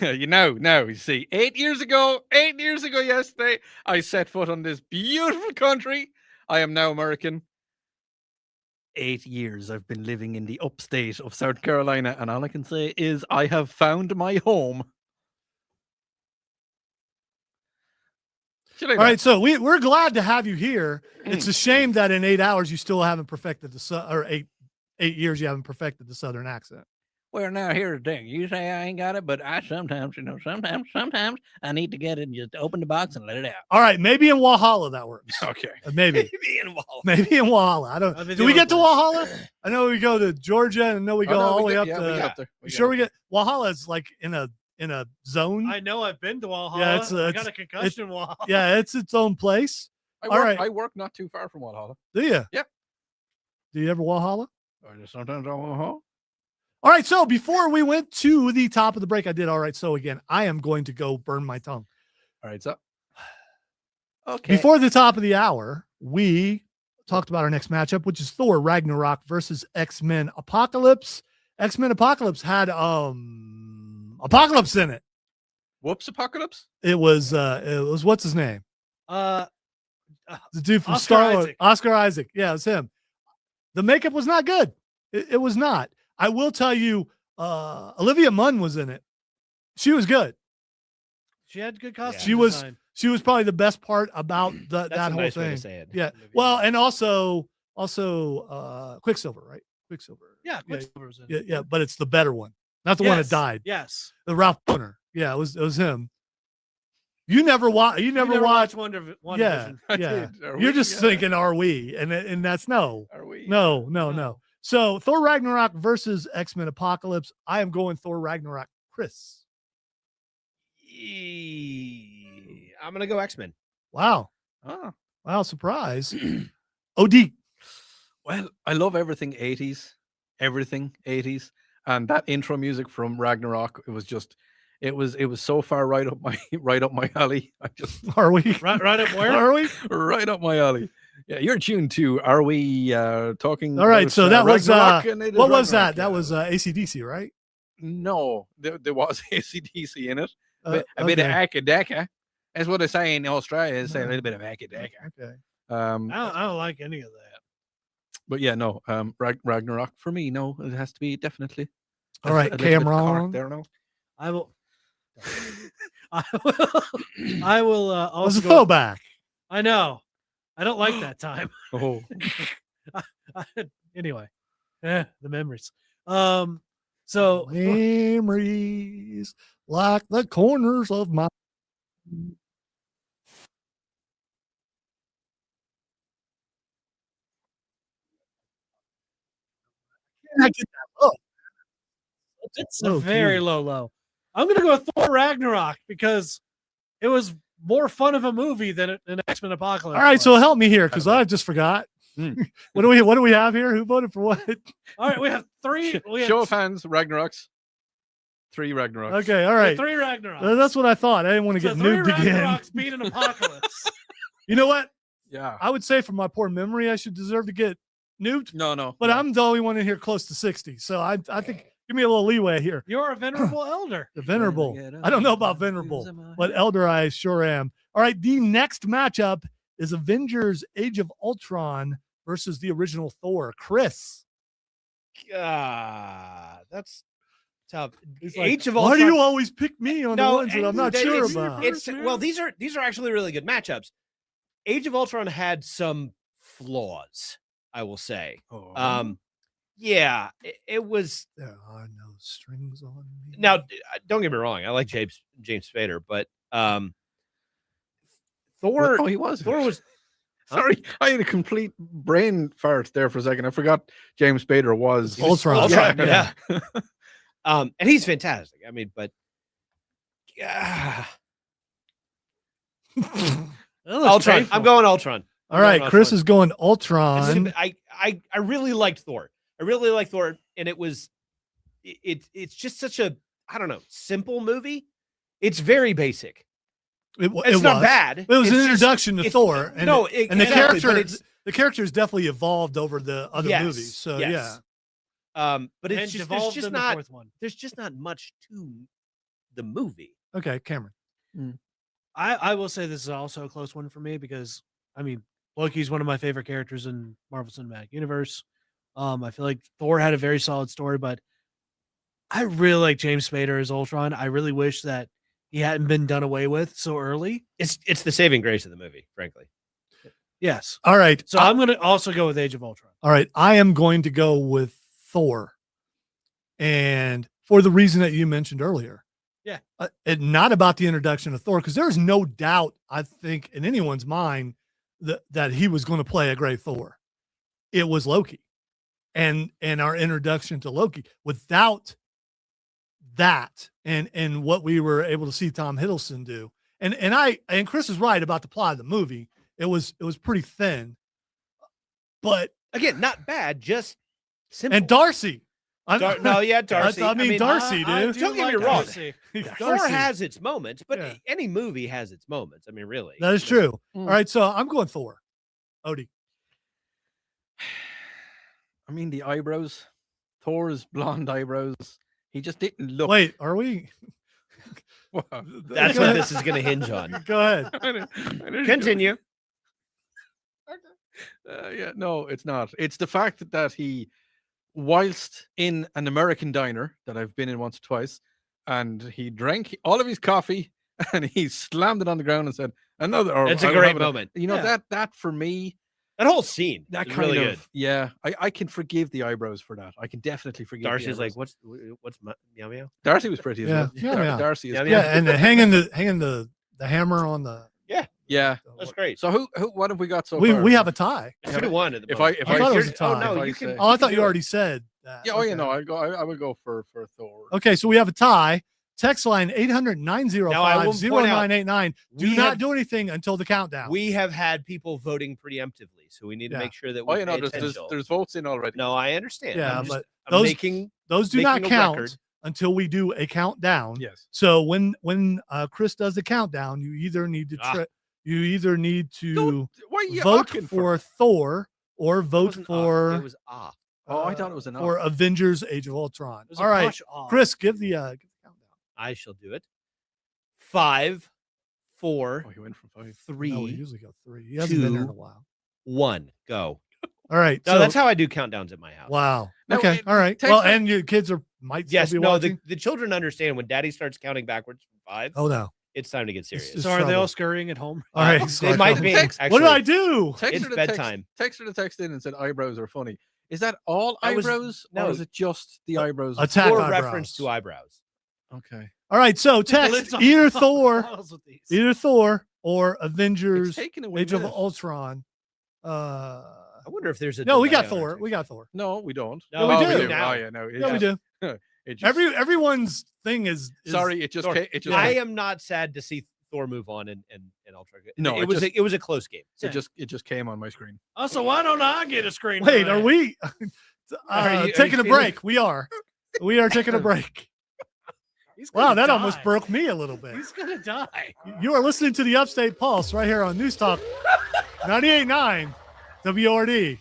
you see, 8 years ago yesterday, I set foot on this beautiful country. I am now American. 8 years I've been living in the upstate of South Carolina, and all I can say is I have found my home. All right. So we're glad to have you here. It's a shame that in 8 hours you still haven't perfected or 8 years you haven't perfected the Southern accent. Well, now here's the thing. You say I ain't got it, but I sometimes I need to get it and just open the box and let it out. All right. Maybe in Walhalla that works. Okay. Maybe. Maybe in Walhalla. I don't. I've been Do we doing get to this. Walhalla? I know we go to Georgia, and I know we go all the way up we to. get up there. You sure we get Walhalla is like in a zone? I know I've been to Walhalla. Yeah, it's- I it's- got a concussion Walhalla. Yeah, it's its own place. all right. I work not too far from Walhalla. Do you? Yeah. Do you ever Walhalla? Or just sometimes I Walhalla. All right. So before we went to the top of the break, I did all right. So again, I am going to go burn my tongue. All right, so okay. Before the top of the hour, we talked about our next matchup, which is Thor Ragnarok versus X-Men Apocalypse. X-Men Apocalypse had Apocalypse in it. Whoops, Apocalypse. It was what's his name? Uh, The dude from Oscar Star Wars. Isaac. Oscar Isaac. Yeah, it was him. The makeup was not good. It was not. I will tell you, Olivia Munn was in it. She was good. she had good costume. She was- design. She was probably the best part about that That's a whole nice way thing. to say it. Yeah. Olivia Well, Munn. and also Quicksilver, right? Quicksilver. Yeah, Quicksilver was in Yeah, it. yeah, but it's the better one, not the one that Yes, died. Yes. The Ralph Boner. Yeah, it was him. You never watched. You never watched. Wonder Yeah, Vision. I yeah. did. Are You're we? just Yeah. thinking, are we? And that's no. Are we? No. No. So Thor Ragnarok versus X-Men Apocalypse. I am going Thor Ragnarok. Chris. I'm gonna go X-Men. Wow. Ah, Wow. Surprise. OD. well, I love everything 80s. Everything 80s. And that intro music from Ragnarok, it was so far right up my alley. I just Are we? Right up where? Are we? right up my alley. Yeah, you're tuned to. Are we talking? All right. about, So that was Ragnarok? And it is what was Ragnarok, that? That yeah. was ACDC, right? No, there was ACDC in it. A bit of Okay. Akadeka. That's what they say in Australia. They say a little bit of Akadeka. Okay. I don't like any of that. But yeah, no. Ragnarok for me. No, it has to be definitely. All right, a little bit of Cameron. cork there, no. I will. I will. It was Also a go- throwback. I know. I don't like that time. Oh, Anyway, the memories. So Memories like the corners of my. I get that look. it's low a very key. low. I'm gonna go with Thor Ragnarok because it was more fun of a movie than an X-Men Apocalypse. All right, so was. help me here because I just forgot. Hmm. What do we have here? Who voted for what? All right, we have three. We have show of hands. Ragnaroks. 3 Ragnaroks. Okay, all we have right. three Ragnaroks. That's what I thought. I didn't want to So get three noobed again. Ragnaroks beat an apocalypse. You know what? Yeah. I would say for my poor memory, I should deserve to get noobed, No. but I'm the only one in here close to 60. So I think Give me a little leeway here. You're a venerable elder. The venerable. I don't know about venerable, but elder I sure am. All right, the next matchup is Avengers: Age of Ultron versus the original Thor. Chris, That's tough. He's like, Age of why Ultron. do you always pick me on the No, ones that I'm not it's- sure it's- about? It's well, these are actually really good matchups. Age of Ultron had some flaws, I will say. Oh. Yeah, it was. There are no strings on me. Now, don't get me wrong. I like James Spader, but Thor. Oh, he was. Thor was. Sorry, I had a complete brain fart there for a second. I forgot James Spader was Ultron. Ultron, Yeah. yeah. And he's fantastic. I mean, but yeah, Ultron. I'm going Ultron. All right, Chris is going Ultron. I really liked Thor. I really liked Thor, and it's just such a, I don't know, simple movie. It's very basic. It's not bad. It was It's an just- introduction to it's- Thor, and no, and the exactly, but character, the character's definitely evolved over the other Yes, movies. So yes. yeah, but And it's just devolved in the not fourth one. there's just not much to the movie. okay, Cameron. I will say this is also a close one for me because I mean Loki's one of my favorite characters in Marvel Cinematic Universe. I feel like Thor had a very solid story, but I really like James Spader as Ultron. I really wish that he hadn't been done away with so early. It's the saving grace of the movie, frankly. Yes. All right, So I'm going to also go with Age of Ultron. all right. I am going to go with Thor, and for the reason that you mentioned earlier. Yeah. And not about the introduction of Thor, because there is no doubt, I think, in anyone's mind that he was going to play a great Thor. It was Loki, and our introduction to Loki. Without that, and what we were able to see Tom Hiddleston do, and Chris is right about the plot of the movie. It was pretty thin, but Again, not bad, just simple. and Darcy. Darcy. I mean, Darcy, dude. Don't get me wrong. Darcy. Thor Darcy. has its moments, but Yeah. any movie has its moments. I mean, really. That is true. All right, so I'm going Thor. Odie. I mean, the eyebrows, Thor's blonde eyebrows. He just didn't look. Wait, are we? Wow. That's what this is going to hinge on. Go ahead. I didn't- Continue. Yeah, no, it's not. It's the fact that he, whilst in an American diner that I've been in once or twice, and he drank all of his coffee and he slammed it on the ground and said, "Another." Or, It's a "I will great have moment. You know, Yeah. that for me, That whole scene. that is kind really of good. yeah, I can forgive the eyebrows for that. I can definitely forgive. the Darcy's like, eyebrows. what's meow meow? Darcy was pretty as Yeah, well. yeah, yeah. Darcy is Yeah, pretty. Yeah, and hanging the hammer on the. Yeah. That's great. So who what have we got so We far? have a tie. It's 2-1 at the If moment. I I thought it was a hear- tie. Oh no, if you I can. say- Oh, I thought you do it. already said that. Yeah, oh, you Okay. know, I would go for Thor. Okay, so we have a tie. Text line 800-905-0989. Now, I will point out, Do we not have- do anything until the countdown. We have had people voting preemptively, so we need to Yeah. make sure that we Oh, you know, pay there's attention. votes in already. No, I understand. Yeah, I'm just, but I'm those- making Those do making not a count record. until we do a countdown. Yes. So when Chris does the countdown, you either need to Why are you vote hawking for Thor or It vote wasn't for it was Oh, I thought it was an for Avengers: Age of Ultron. It was a All right, push off. Chris, give the countdown. I shall do it. 5, 4, Oh, he went from 5. 3, No, we usually go 3. He hasn't been there in a 2, while. 1. Go. All right. No, so, that's how I do countdowns at my house. Wow. No, Okay. it All right. takes Well, like- and your kids might still Yes, be no, watching. the children understand when daddy starts counting backwards from 5, Oh no. it's time to get serious. It's So are they trouble. all scurrying at home? All right. It so- might be. Text- Actually, What did I do? It's bedtime. Text her to text in and said eyebrows are funny. Is that all I was- eyebrows, no. or is it just the eyebrows? Attack Or eyebrows. reference to eyebrows. Okay. All right. So The text lid's on either the Thor, files with these. either Thor or It's Avengers: taken away. Age of Ultron. I wonder if there's a. No, we got delay on our Thor. We got Thor. No, we don't. No, we Oh, do. now. Oh, yeah, no. Yeah, we do. It just, Everyone's thing is sorry, it just Thor. came, it just I came- am not sad to see Thor move on and Ultra. No, it it was just- it was a close game. it just came on my screen. Also, why don't I get a screen? Wait, for are that? we Are you taking a feeling- break? We are. We are taking a break. He's gonna Wow, that die. almost broke me a little bit. He's gonna die. You are listening to the Upstate Pulse right here on News Talk 98.9 WRD,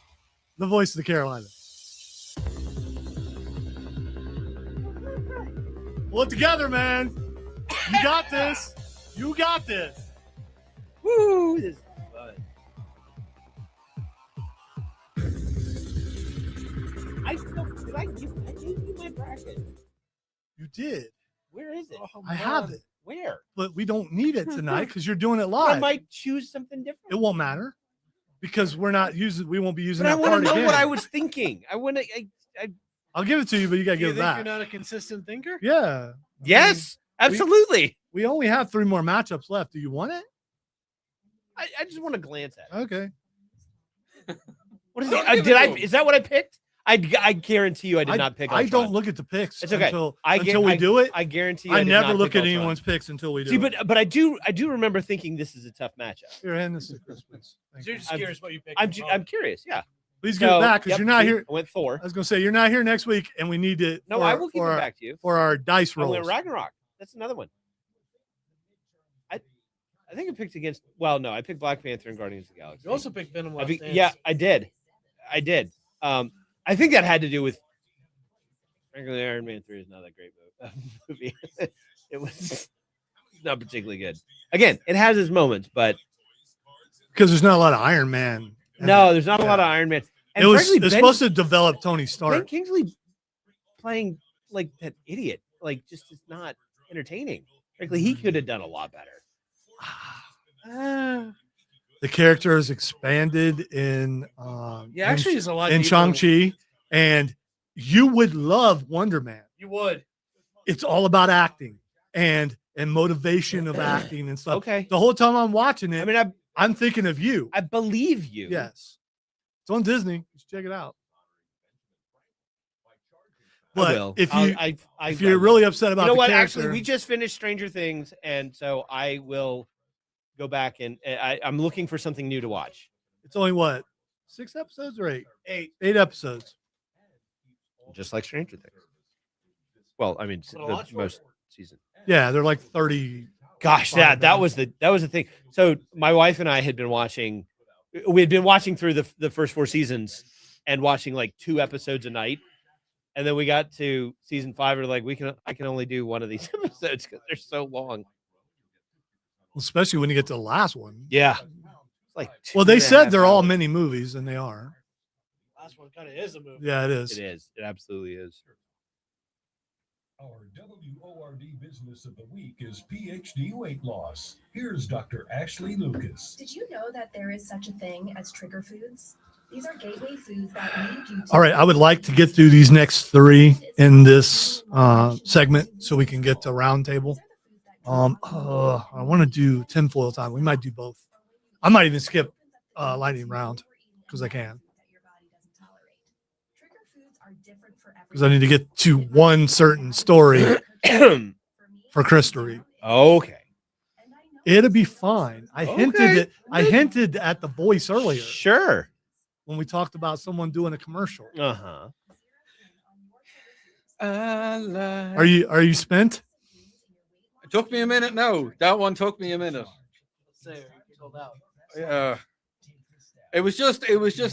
the voice of the Carolinas. Pull it together, man. You got this. You got this. Woo! This is fun. I gave you my bracket. You did. Where is it? I have it, Where? but we don't need it tonight because you're doing it I live. might choose something different. It won't matter because we won't be using But I that want part to know again. what I was thinking. I want to. I'll give it to you, but you gotta Do you give it think back. you're not a consistent thinker? Yeah. Yes, absolutely. We only have 3 more matchups left. Do you want it? I just want to glance at it. Okay. What is Don't it? give Did it I? to him. Is that what I picked? I guarantee you, I did not pick. I don't Ultron. look at the picks It's okay. until I we do it. I guarantee you, I did never not look pick at Ultron. anyone's picks until we do See, it. but I do remember thinking this is a tough matchup. Here, hand this to Chris, please. Thank So you're you. just I'm- curious what you picked. I'm curious. Yeah. Please give it back because yep, you're not see, here. I went Thor. I was gonna say you're not here next week, and we need to. No, for, I will give for it our, back to you. for our dice I rolls. went Ragnarok. That's another one. I think I picked against. Well, no, I picked Black Panther and Guardians of the Galaxy. You also picked Venom. Last Dance. Yeah, I did. I think that had to do with. Frankly, Iron Man 3 is not that great movie. It was not particularly good. Again, it has its moments, but Because there's not a lot of Iron Man. no, there's not a lot of Iron Man. And It was frankly, it's supposed to develop Tony Ben Stark. Kingsley playing like that idiot, like just is not entertaining. Frankly, he could have done a lot better. The character is expanded in Yeah, actually, it's a lot in deeper. Shang-Chi, and you would love Wonder Man. You would. It's all about acting and motivation of acting and stuff. Okay. The whole time I'm watching it, I mean, I'm thinking of you. I believe you. Yes. It's on Disney. You should check it out. I But will. if you if you're really upset about you know the what? character, Actually, we just finished Stranger Things, and so I will go back and I'm looking for something new to watch. it's only what 6 episodes or 8? Eight. 8 episodes. Just like Stranger Things. Well, I mean, But a lot the most shorter. season. Yeah, they're like 30. Gosh, Fine, that man. was the thing. So my wife and I had been watching. We had been watching through the first 4 seasons and watching like 2 episodes a night, and then we got to season 5. And we're like, I can only do one of these episodes because they're so long. Especially when you get to the last one. Yeah. It's like Well, they 2.5 said they're all hours. mini movies, and they are. Last one kind of is a movie. Yeah, it is. It is. It absolutely is. Our WORD business of the week is PhD weight loss. Here's Dr. Ashley Lucas. Did you know that there is such a thing as trigger foods? These are gateway foods that lead you to. All right, I would like to get through these next 3 in this segment so we can get to Roundtable. I want to do tinfoil time. We might do both. I might even skip lightning round because I can. Because I need to get to one certain story for Chris to read. Okay. It'll be fine. I Okay. hinted at the voice earlier Sure. when we talked about someone doing a commercial. Uh-huh. Are you spent? It took me a minute. No, that one took me a minute. Say, you sold out. Yeah. It was just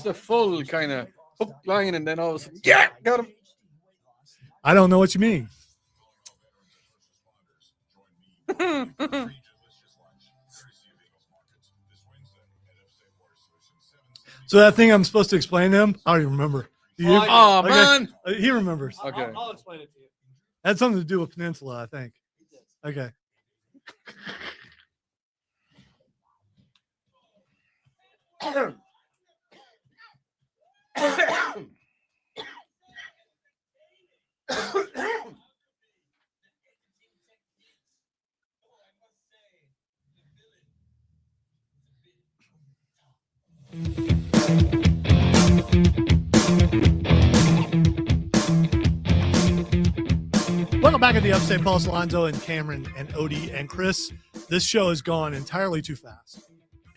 a full kind of hook line, and then all of a sudden, yeah, got him. I don't know what you mean. So that thing I'm supposed to explain to him, I don't even remember. Do you? Oh Okay. man. He remembers. Okay. I'll explain it to you. Had something to do with Peninsula, I think. Okay. Welcome back at the Upstate Pulse, Alonzo and Cameron and Odie and Chris. This show has gone entirely too fast.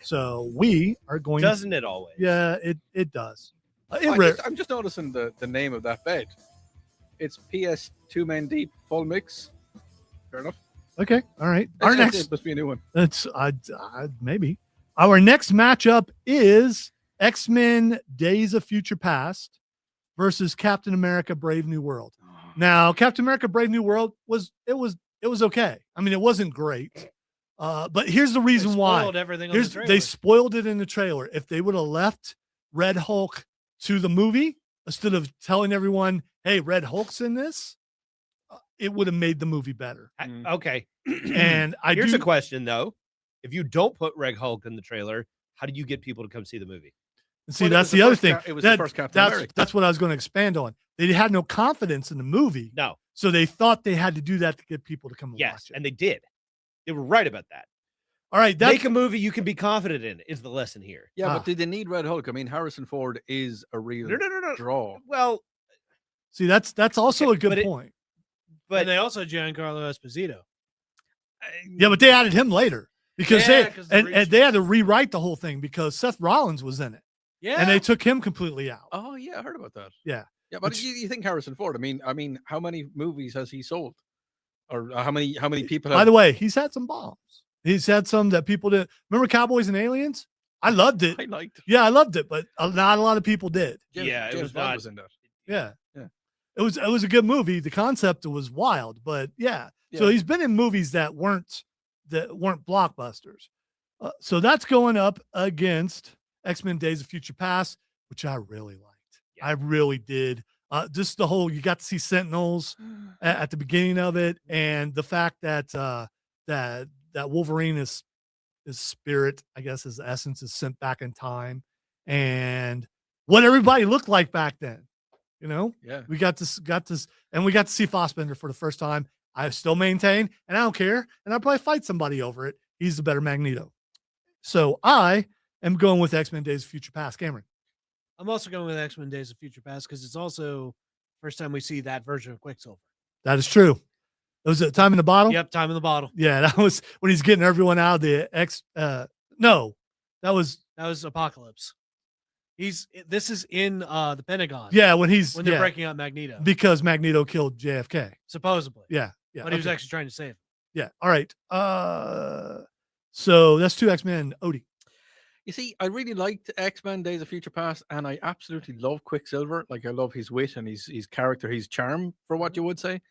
So we are going Doesn't it always? Yeah, it does. It I'm just noticing the name of that bed. It's PS 2 Men Deep Full Mix. Fair enough. okay. All right. Our next It must be a new one. That's maybe our next matchup is X-Men: Days of Future Past versus Captain America: Brave New World. Now, Captain America: Brave New World was okay. I mean, it wasn't great, but here's the reason why. Spoiled everything on the trailer. They spoiled it in the trailer. If they would have left Red Hulk to the movie instead of telling everyone, "Hey, Red Hulk's in this," it would have made the movie better. Okay. And Here's a question though: if you don't put Red Hulk in the trailer, how do you get people to come see the movie? See, Well, it that's was the the other first thing. it was the first Captain America. That's what I was going to expand on. They had no confidence in the movie, No. so they thought they had to do that to get people to come and Yes, watch it. and they did. They were right about that. All right, Make a movie you can be confident in is the lesson here. Yeah, but did they need Red Hulk? I mean, Harrison Ford is a real No. draw. Well, see, that's also Okay, a good but point. But they also had Giancarlo Esposito. Yeah, but they added him later because Yeah, 'cause the and they had to rewrite the whole thing because Seth Rollins was in it, Yeah. and they took him completely out. Oh yeah, I heard about that. Yeah. Yeah, but Which- you think Harrison Ford? I mean, how many movies has he sold, or how many people? By Have, the way, he's had some bombs. He's had some that people did. Remember Cowboys and Aliens? I loved it. I liked. Yeah, I loved it, but not a lot of people did. Yeah, it James was Bond not- was in that. Yeah. Yeah. It was a good movie. The concept was wild, but yeah. So Yeah. he's been in movies that weren't blockbusters. So that's going up against X-Men Days of Future Past, which I really liked. Yeah. I really did. Just the whole, you got to see Sentinels at the beginning of it, and the fact that that Wolverine is his spirit, I guess his essence is sent back in time, and what everybody looked like back then. You know, Yeah. we got this, and we got to see Fassbender for the first time. I still maintain, and I don't care, and I'll probably fight somebody over it. He's the better Magneto. So I am going with X-Men Days of Future Past. Cameron. I'm also going with X-Men Days of Future Past because it's also first time we see that version of Quicksilver. That is true. It was a time in the bottle. Yep, time in the bottle. Yeah, that was when he's getting everyone out of the no, that was Apocalypse. This is in the Pentagon. when they're breaking up Magneto. because Magneto killed JFK. Supposedly. Yeah. But he was actually trying to save him. Yeah. All right. So that's two X-Men. Odie. You see, I really liked X-Men Days of Future Past, and I absolutely love Quicksilver. Like, I love his wit and his character, his charm, for what you would say.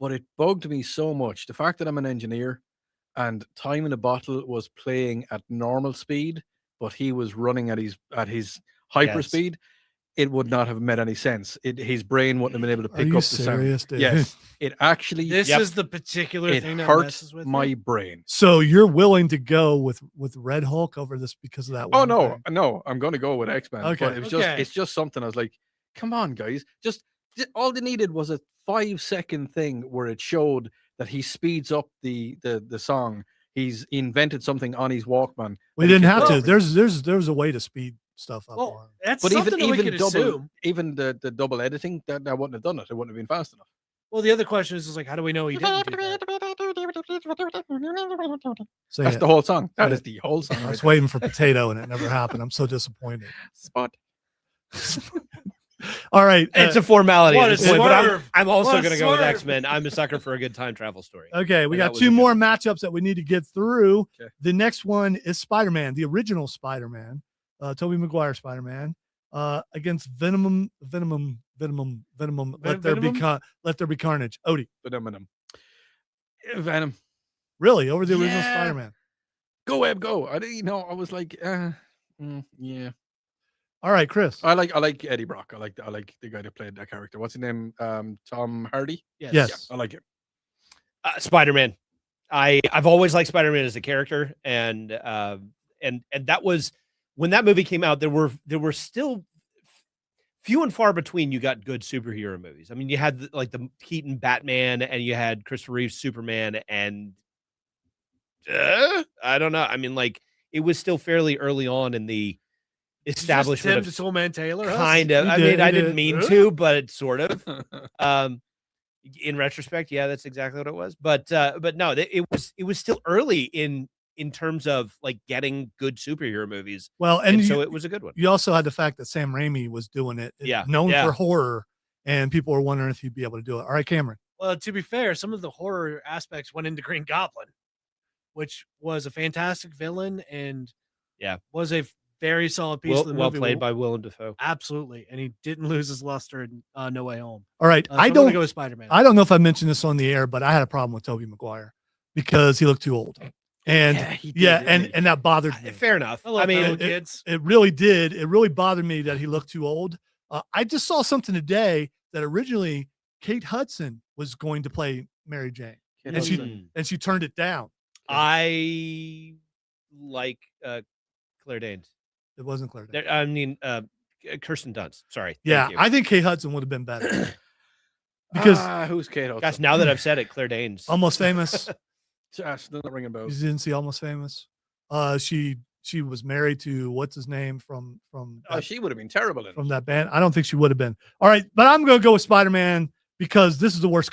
But it bugged me so much. The fact that I'm an engineer and Time in a Bottle was playing at normal speed, but he was running at his hyper speed, it would not have made any sense. His brain wouldn't have been able to pick up the sound. Dude? Yes, it actually This is the particular it thing that hurt messes with my me. brain. So you're willing to go with Red Hulk over this because of that? Oh one no, thing? no, I'm going to go with X-Men. Okay. But it was Okay. it's just something I was like, come on, guys, all they needed was a 5-second thing where it showed that he speeds up the song. He's invented something on his Walkman. We that he didn't can have play to. over. There's a way to speed stuff up. Well, on. that's But something that we could double, assume. even the double editing, that wouldn't have done it. It wouldn't have been fast enough. Well, the other question is like, how do we know he didn't do that? Say That's it. the whole song. That Say is the whole song. I Right was there. waiting for potato and it never happened. I'm so disappointed. Spot. All right. It's a formality what at a this point, but swerve. I'm also What a going to go with swerve. X-Men. I'm a sucker for a good time travel story. okay. We and that got was two a good more one. matchups that we need to get through. Okay. The next one is Spider-Man, the original Spider-Man, Tobey Maguire Spider-Man, against Venom. Let there be carnage. Odie, Venom. Venom. really over the original Yeah. Spider-Man. Go Web, go. I didn't know. I was like, yeah. All right, Chris. I like Eddie Brock. I like the guy that played that character. What's his name? Tom Hardy. Yes. Yes. Yeah, I like it. Spider-Man. I've always liked Spider-Man as a character, and that was when that movie came out. There were still few and far between. You got good superhero movies. I mean, you had the Keaton Batman, and you had Christopher Reeve's Superman, and I don't know. I mean, like, it was still fairly early on in the establishment Tim of Toolman Taylor. huh? kind of. He I did, mean, he I didn't did. mean to, but sort of. In retrospect, yeah, that's exactly what it was. But no, it was still early in terms of like getting good superhero movies. Well, And and so you, it was a good one. you also had the fact that Sam Raimi was doing it. Yeah, Known yeah. for horror, and people were wondering if he'd be able to do it. All right, Cameron. Well, to be fair, some of the horror aspects went into Green Goblin, which was a fantastic villain and Yeah. was a very solid piece of the Well movie. played by Willem Dafoe. Absolutely, and he didn't lose his luster in No Way Home. All right. So I'm gonna go with Spider-Man. I don't know if I mentioned this on the air, but I had a problem with Tobey Maguire because he looked too old. And he did, didn't he? and that bothered me. Fair enough. I love I mean, fellow kids. It really did. It really bothered me that he looked too old. I just saw something today that originally Kate Hudson was going to play Mary Jane, Kate and Hudson. she turned it down. I like Claire Danes. It wasn't Claire Danes. I mean, Kirsten Dunst. Sorry. Yeah, Thank you. I think Kate Hudson would have been better because who's Kate Hudson? Gosh, now that I've said it, Claire Danes. Almost Famous. Josh, not ringing bells. You didn't see Almost Famous? She was married to what's his name from Oh, that, she would have been terrible in from it. that band. I don't think she would have been. All right, but I'm going to go with Spider-Man because this is the worst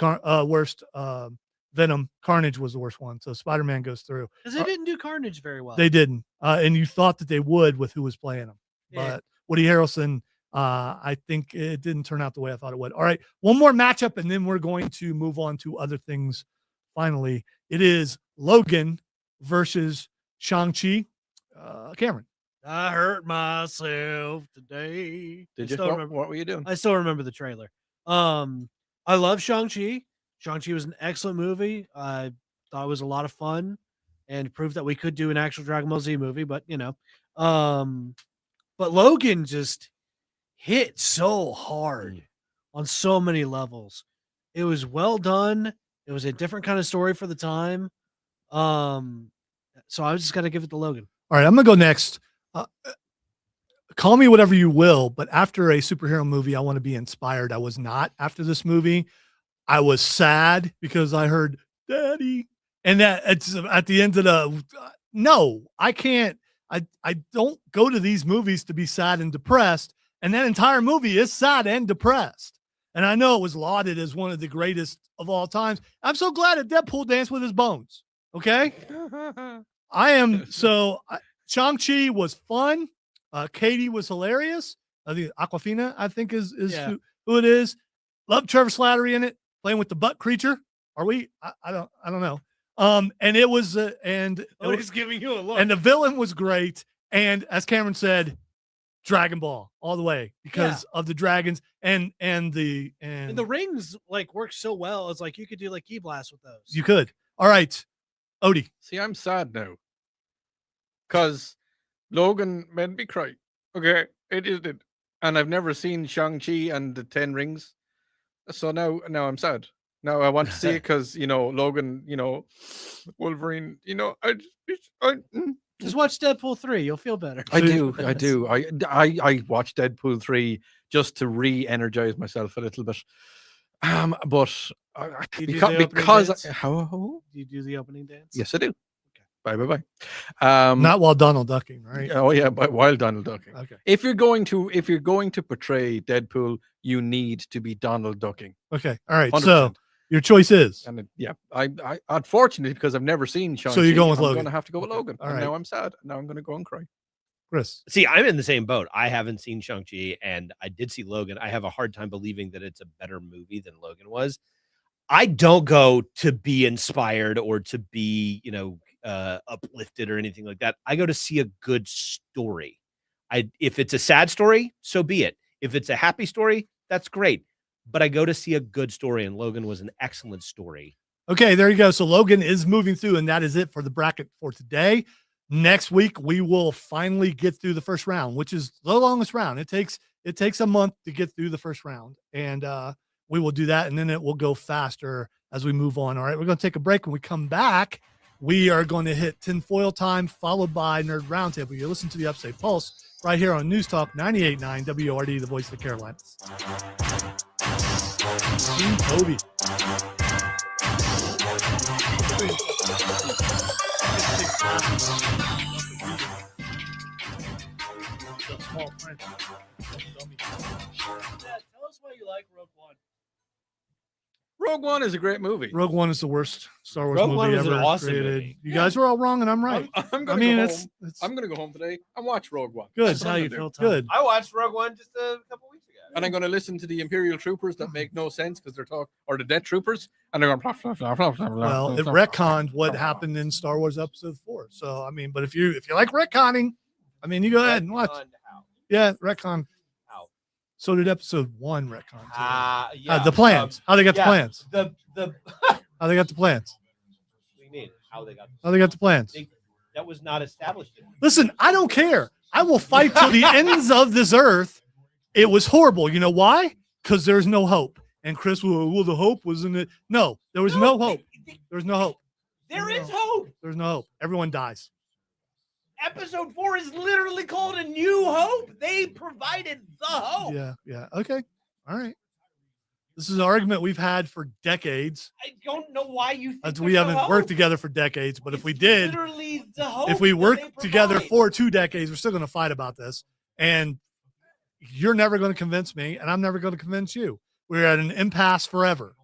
Venom. Carnage was the worst one, so Spider-Man goes through. Because they didn't do Carnage very well. They didn't, and you thought that they would with who was playing them, Yeah. but Woody Harrelson. I think it didn't turn out the way I thought it would. All right, one more matchup, and then we're going to move on to other things. Finally, it is Logan versus Shang-Chi. Cameron. I hurt myself today. Did I you? still What, remember- what were you doing? I still remember the trailer. I love Shang-Chi. Shang-Chi was an excellent movie. I thought it was a lot of fun and proved that we could do an actual Dragon Ball Z movie, but but Logan just hit so hard on so many levels. It was well done. It was a different kind of story for the time. So I was just got to give it to Logan. All right, I'm gonna go next. Call me whatever you will, but after a superhero movie, I want to be inspired. I was not after this movie. I was sad because I heard "Daddy," and that it's at the end of the. No, I can't. I don't go to these movies to be sad and depressed, and that entire movie is sad and depressed. And I know it was lauded as one of the greatest of all times. I'm so glad that Deadpool danced with his bones. Okay. I am so Shang-Chi was fun. Katie was hilarious. I think Aquafina, I think is Yeah. who it is. Love Trevor Slattery in it, playing with the butt creature. Are we? I don't know. And it was He's giving you a look. and the villain was great. And as Cameron said, Dragon Ball all the way because of the dragons and the rings like work so well. It's like you could do like key blasts with those. you could. All right, Odie. See, I'm sad now because Logan made me cry. Okay, it did, and I've never seen Shang-Chi and the 10 Rings, so now I'm sad. Now I want to see it because Logan, Wolverine. I Just watch Deadpool 3. You'll feel better. I do. I watched Deadpool 3 just to re-energize myself a little bit. But You do the opening because dance? how? Do you do the opening dance? Yes, I do. Bye. Not while Donald ducking, right? Oh yeah, but while Donald ducking. Okay. If you're going to portray Deadpool, you need to be Donald ducking. Okay. All right. 100%. So your choice is. And I unfortunately because I've never seen Shang-Chi, So you're going with I'm Logan. going to have to go with Okay. Logan. All And right. now I'm sad. Now I'm going to go and cry. Chris. See, I'm in the same boat. I haven't seen Shang-Chi and I did see Logan. I have a hard time believing that it's a better movie than Logan was. I don't go to be inspired or to be, uplifted or anything like that. I go to see a good story. If it's a sad story, so be it. If it's a happy story, that's great. But I go to see a good story, and Logan was an excellent story. Okay, there you go. So Logan is moving through, and that is it for the bracket for today. Next week, we will finally get through the first round, which is the longest round. It takes a month to get through the first round, and we will do that, and then it will go faster as we move on. All right, we're going to take a break. When we come back, we are going to hit tinfoil time, followed by Nerd Roundtable. You're listening to the Upstate Pulse right here on News Talk 98.9 WORD, the voice of the Carolinas. Team Toby. Tell us why you like Rogue One. Rogue One is a great movie. Rogue One is the worst Star Wars Rogue movie One was ever an awesome created. movie. You guys were all wrong, and I'm right. I'm I gonna mean, go it's home. I'm gonna go home today and watch Rogue One. good. That's how you feel. Tom. Good. I watched Rogue One just a couple weeks ago. And I'm going to listen to the Imperial Troopers that make no sense because they're or the Death Troopers, and they're going. Blah, blah, blah, blah, blah, Well, blah, it blah, retconned what happened in Star Wars Episode 4. So, I mean, but if you like retconning, I mean, you go ahead and watch. Retconned how? Yeah, retcon. How? So did episode 1 retcon. too. Yeah. The plans. How they got yeah. the plans. The How they got the plans. What do you mean? How they got? How they got the plans. That was not established yet. Listen, I don't care. I will fight to the ends of this earth. It was horrible. You know why? Because there's no hope. And Chris, well, the hope was in it. No, there was no hope. There's no hope. There is hope. There's no hope. Everyone dies. Episode 4 is literally called A New Hope. They provided the hope. Yeah. Okay. All right. This is an argument we've had for decades. I don't know why you think We there's haven't no hope. worked together for decades, but if we It's did, literally the hope if we that work they together provide. for 2 decades, we're still going to fight about this. And you're never going to convince me, and I'm never going to convince you. We're at an impasse forever.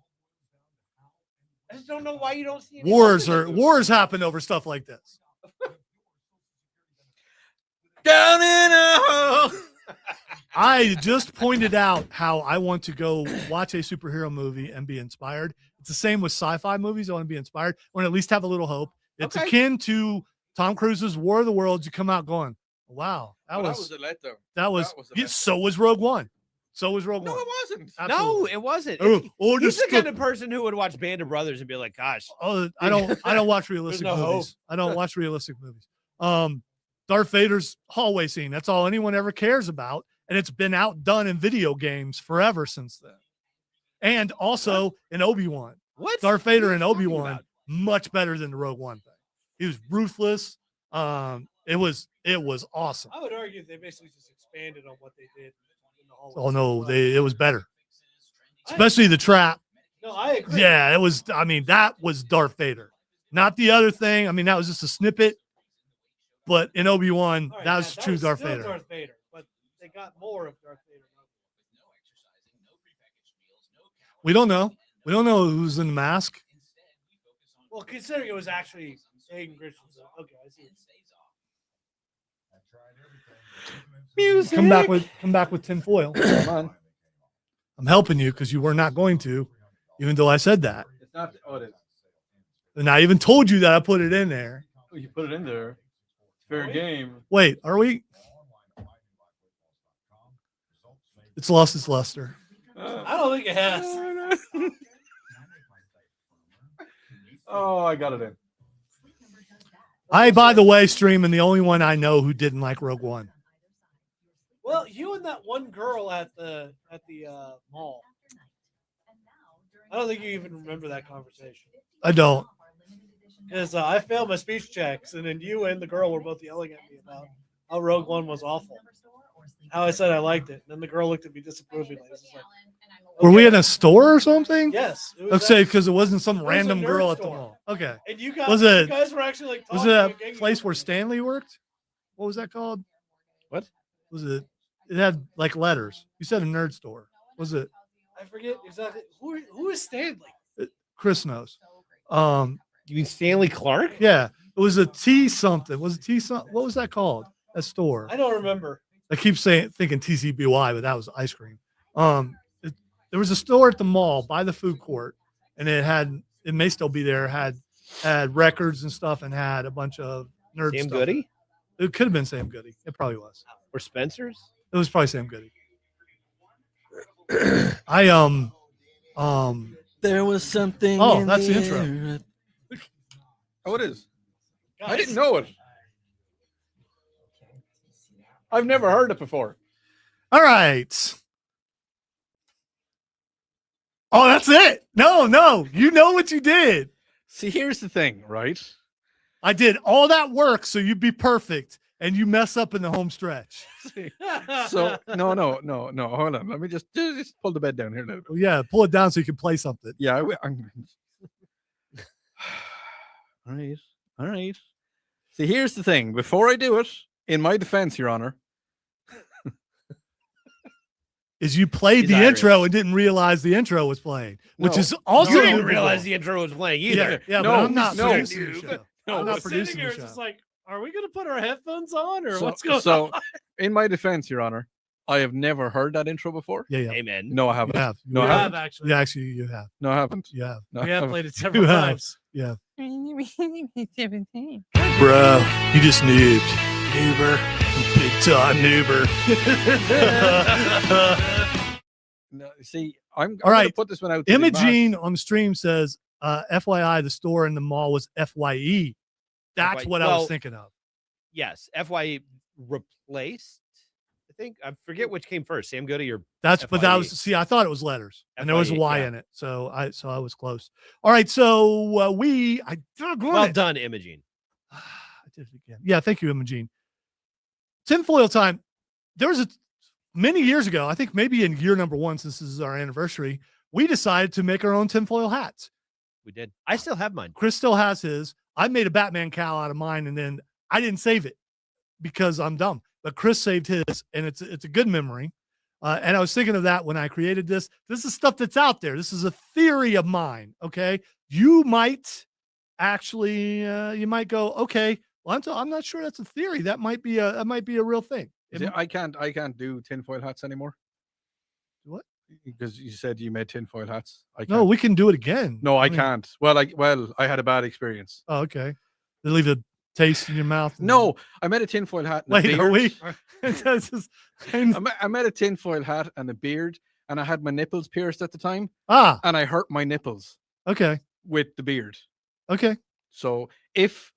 I just don't know why you don't see any Wars hope in this wars happen over stuff like this. Down in a hole. I just pointed out how I want to go watch a superhero movie and be inspired. It's the same with sci-fi movies. I want to be inspired. I want to at least have a little hope. It's Okay. akin to Tom Cruise's War of the Worlds. You come out going, wow, that Well, was a letdown. that was a yeah, letdown. so was Rogue One. So was Rogue No, One. it wasn't. No, Absolutely. it wasn't. Oh, It's- oh, He's just the kind of person who would watch Band of Brothers and be like, gosh, Oh, I don't watch realistic no movies. I don't watch realistic movies. Darth Vader's hallway scene. That's all anyone ever cares about. And it's been outdone in video games forever since then. And also in Obi-Wan. what? Darth Vader What are in you talking Obi-Wan, about? much better than the Rogue One thing. He was ruthless. It was awesome. I would argue they basically just expanded on what they did in the whole. Oh no, it was better. Especially the trap. No, I agree. Yeah, it was. I mean, that was Darth Vader, not the other thing. I mean, that was just a snippet. But in Obi-Wan, All right, that was yeah, true Darth still Vader. Darth Vader, but they got more of Darth Vader. We don't know. We don't know who's in the mask. Well, considering it was actually Hayden Christensen. Okay, I see. Music. Come back with tinfoil. Come on. I'm helping you because you were not going to, even though I said that. It's not. Oh, it is. And I even told you that I put it in there. Oh, you put it in there. Fair game. Wait, are we? It's lost its luster. I don't think it has. Oh, I got it in. By the way, streaming the only one I know who didn't like Rogue One. Well, you and that one girl at the mall. I don't think you even remember that conversation I don't. because I failed my speech checks, and then you and the girl were both yelling at me about how Rogue One was awful. How I said I liked it, and then the girl looked at me disapprovingly. It was like, Were we in a store or something? yes. It was Let's say actually- because it wasn't some was a random nerd girl at the store. mall. Okay. and you guys, Was you it- guys were actually like Was talking it and a getting place into where it. Stanley worked? What was that called? What? Was it? It had like letters. You said a nerd store. Was it? I forget exactly who is Stanley. Chris knows. You mean Stanley Clark? Yeah. It was a T something. Was it T something? What was that called? That store. I don't remember. I keep thinking TCBY, but that was ice cream. There was a store at the mall by the food court, and it may still be there. Had records and stuff, and had a bunch of nerd Sam stuff. Goody It could have been Sam Goody. It probably was. or Spencer's? It was probably Sam Goody. There was something. Oh, in that's the the intro. air. Oh, it is. I Guys, didn't know it. I've never heard it before. All right. Oh, that's it. No, you know what you did. See, here's the thing, right? I did all that work so you'd be perfect, and you mess up in the home stretch. So no. Hold on. Let me just pull the bed down here. Now. Well, yeah, pull it down so you can play something. Yeah, all right. See, here's the thing. Before I do it, in my defense, Your Honor, Is you played He's the Irish. intro and didn't realize the intro was playing, which No. is also You didn't movable. realize the intro was playing either. Yeah, No, but I'm not no, producing the dude. show. No, I'm I not was sitting producing here the just show. like, are we gonna put our headphones on or so, what's going so on? in my defense, Your Honor, I have never heard that intro before. Yeah. Amen. No, I You haven't. have. No, you I have. haven't. actually. Yeah, actually, you have. No, I haven't. You have. No, I We have haven't. played it several You have. times. Yeah. Bro, you just noobed. noober. Big time noober. No, see, I'm All gonna right. put this one out. To the Imogene mass. on the stream says, FYI, the store in the mall was FYE. That's FYE. what I Well, was thinking of. Yes, FYE replaced. I think I forget which came first. Sam, go to your. But that FYE. was, see, I thought it was letters and there was a FYE, Y yeah. in it. So I was close. All right. So Well done, Imogene. I did it again. Yeah. Thank you, Imogene. Tinfoil time. There was many years ago, I think maybe in year number 1, since this is our anniversary, we decided to make our own tinfoil hats. We did. I still have mine. Chris still has his. I made a Batman cowl out of mine, and then I didn't save it because I'm dumb. But Chris saved his, and it's a good memory. And I was thinking of that when I created this. This is stuff that's out there. This is a theory of mine. Okay, you might actually, you might go, okay, well, I'm not sure that's a theory. That might be a real thing. See, I can't do tinfoil hats anymore. What? Because you said you made tinfoil hats. I can't. No, we can do it again. No, I mean- can't. Well, I had a bad experience. Oh, okay. They leave a taste in your mouth. and- No, I made a tinfoil hat. And a Wait, are we? beard. That's just- I made a tinfoil hat and a beard, and I had my nipples pierced at the time, ah, and I hurt my nipples okay. with the beard. Okay. So if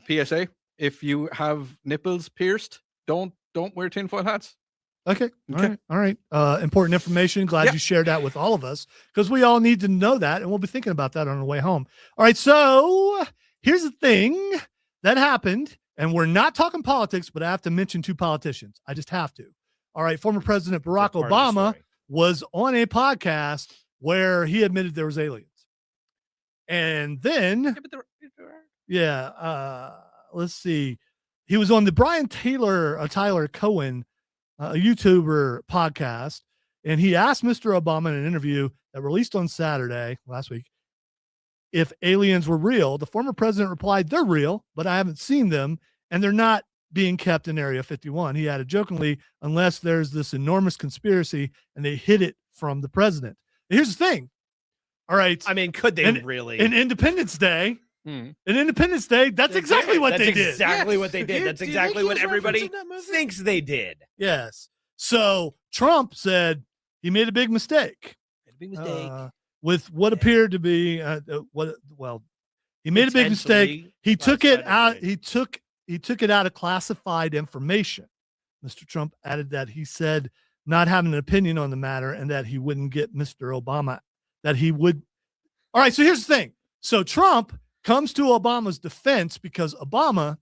PSA, if you have nipples pierced, don't wear tinfoil hats. Okay. All Okay. right. All right. Important information. Glad Yeah. you shared that with all of us because we all need to know that, and we'll be thinking about that on the way home. All right. So here's the thing that happened, and we're not talking politics, but I have to mention 2 politicians. I just have to. All right. Former President Barack Part of the Obama story. was on a podcast where he admitted there was aliens, and then Yeah, but let's see. He was on the Tyler Cohen, a YouTuber podcast, and he asked Mr. Obama in an interview that released on Saturday last week if aliens were real. The former president replied, "They're real, but I haven't seen them, and they're not being kept in Area 51." He added jokingly, "Unless there's this enormous conspiracy and they hid it from the president." Here's the thing. All right. I mean, could they really? In Independence Day, Hmm. that's exactly what they did. That's exactly Yes. what they Do did. you- That's do you exactly think what he was everybody referencing that movie? thinks they did. Yes. So Trump said he made a big mistake Big mistake. with what appeared to be he made a big mistake. Potentially He took it classified out. information. He took it out of classified information. Mr. Trump added that he said not having an opinion on the matter and that he wouldn't get Mr. Obama. That he would. All right. So here's the thing. So Trump comes to Obama's defense because Obama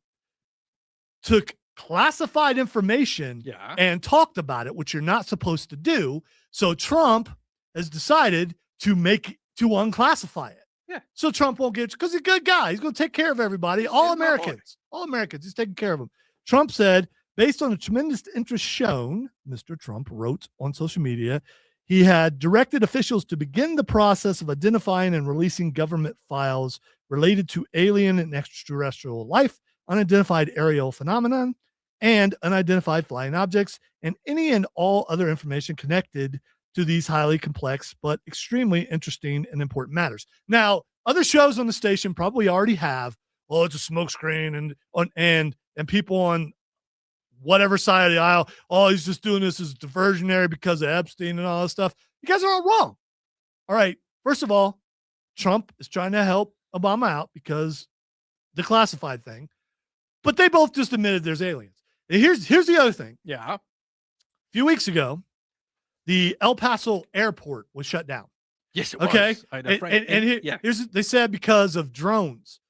took classified information Yeah. and talked about it, which you're not supposed to do. So Trump has decided to unclassify it. Yeah. So Trump won't get, because he's a good guy. He's going to take care of everybody. All my boy. Americans. All Americans. He's taking care of them. Trump said, based on the tremendous interest shown, Mr. Trump wrote on social media, he had directed officials to begin the process of identifying and releasing government files related to alien and extraterrestrial life, unidentified aerial phenomenon, and unidentified flying objects, and any and all other information connected to these highly complex but extremely interesting and important matters. Now, other shows on the station probably already have, oh, it's a smokescreen and people on whatever side of the aisle, oh, he's just doing this as diversionary because of Epstein and all this stuff. You guys are all wrong. All right. First of all, Trump is trying to help Obama out because the classified thing, but they both just admitted there's aliens. And here's the other thing. Yeah. A few weeks ago, the El Paso airport was shut down. Yes, it Okay. was. I had a friend- yeah. They said because of drones.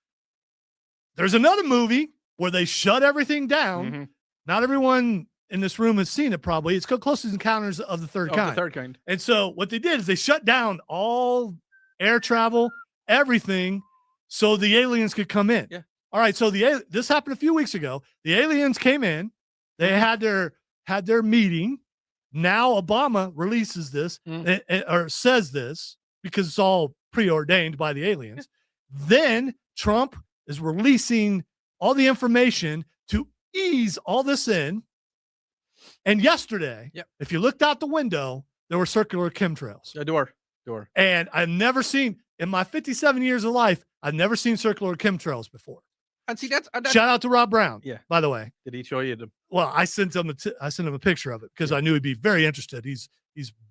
There's another movie where they shut everything down. Mhm. Not everyone in this room has seen it probably. It's called Close Encounters of the Third Of Kind. the third kind. And so what they did is they shut down all air travel, everything, so the aliens could come in. Yeah. All right. So this happened a few weeks ago. The aliens came in. They Mm-hmm. had their meeting. Now Obama releases this or says this because it's all preordained by the aliens. Then Trump is releasing all the information to ease all this in. And yesterday, Yep. if you looked out the window, there were circular chemtrails. A door. And I've never seen, in my 57 years of life, I've never seen circular chemtrails before. And see, that's Shout out to Rob Brown. Yeah. By the way, did he show you the? well, I sent him a picture of it because I knew he'd be very interested. He's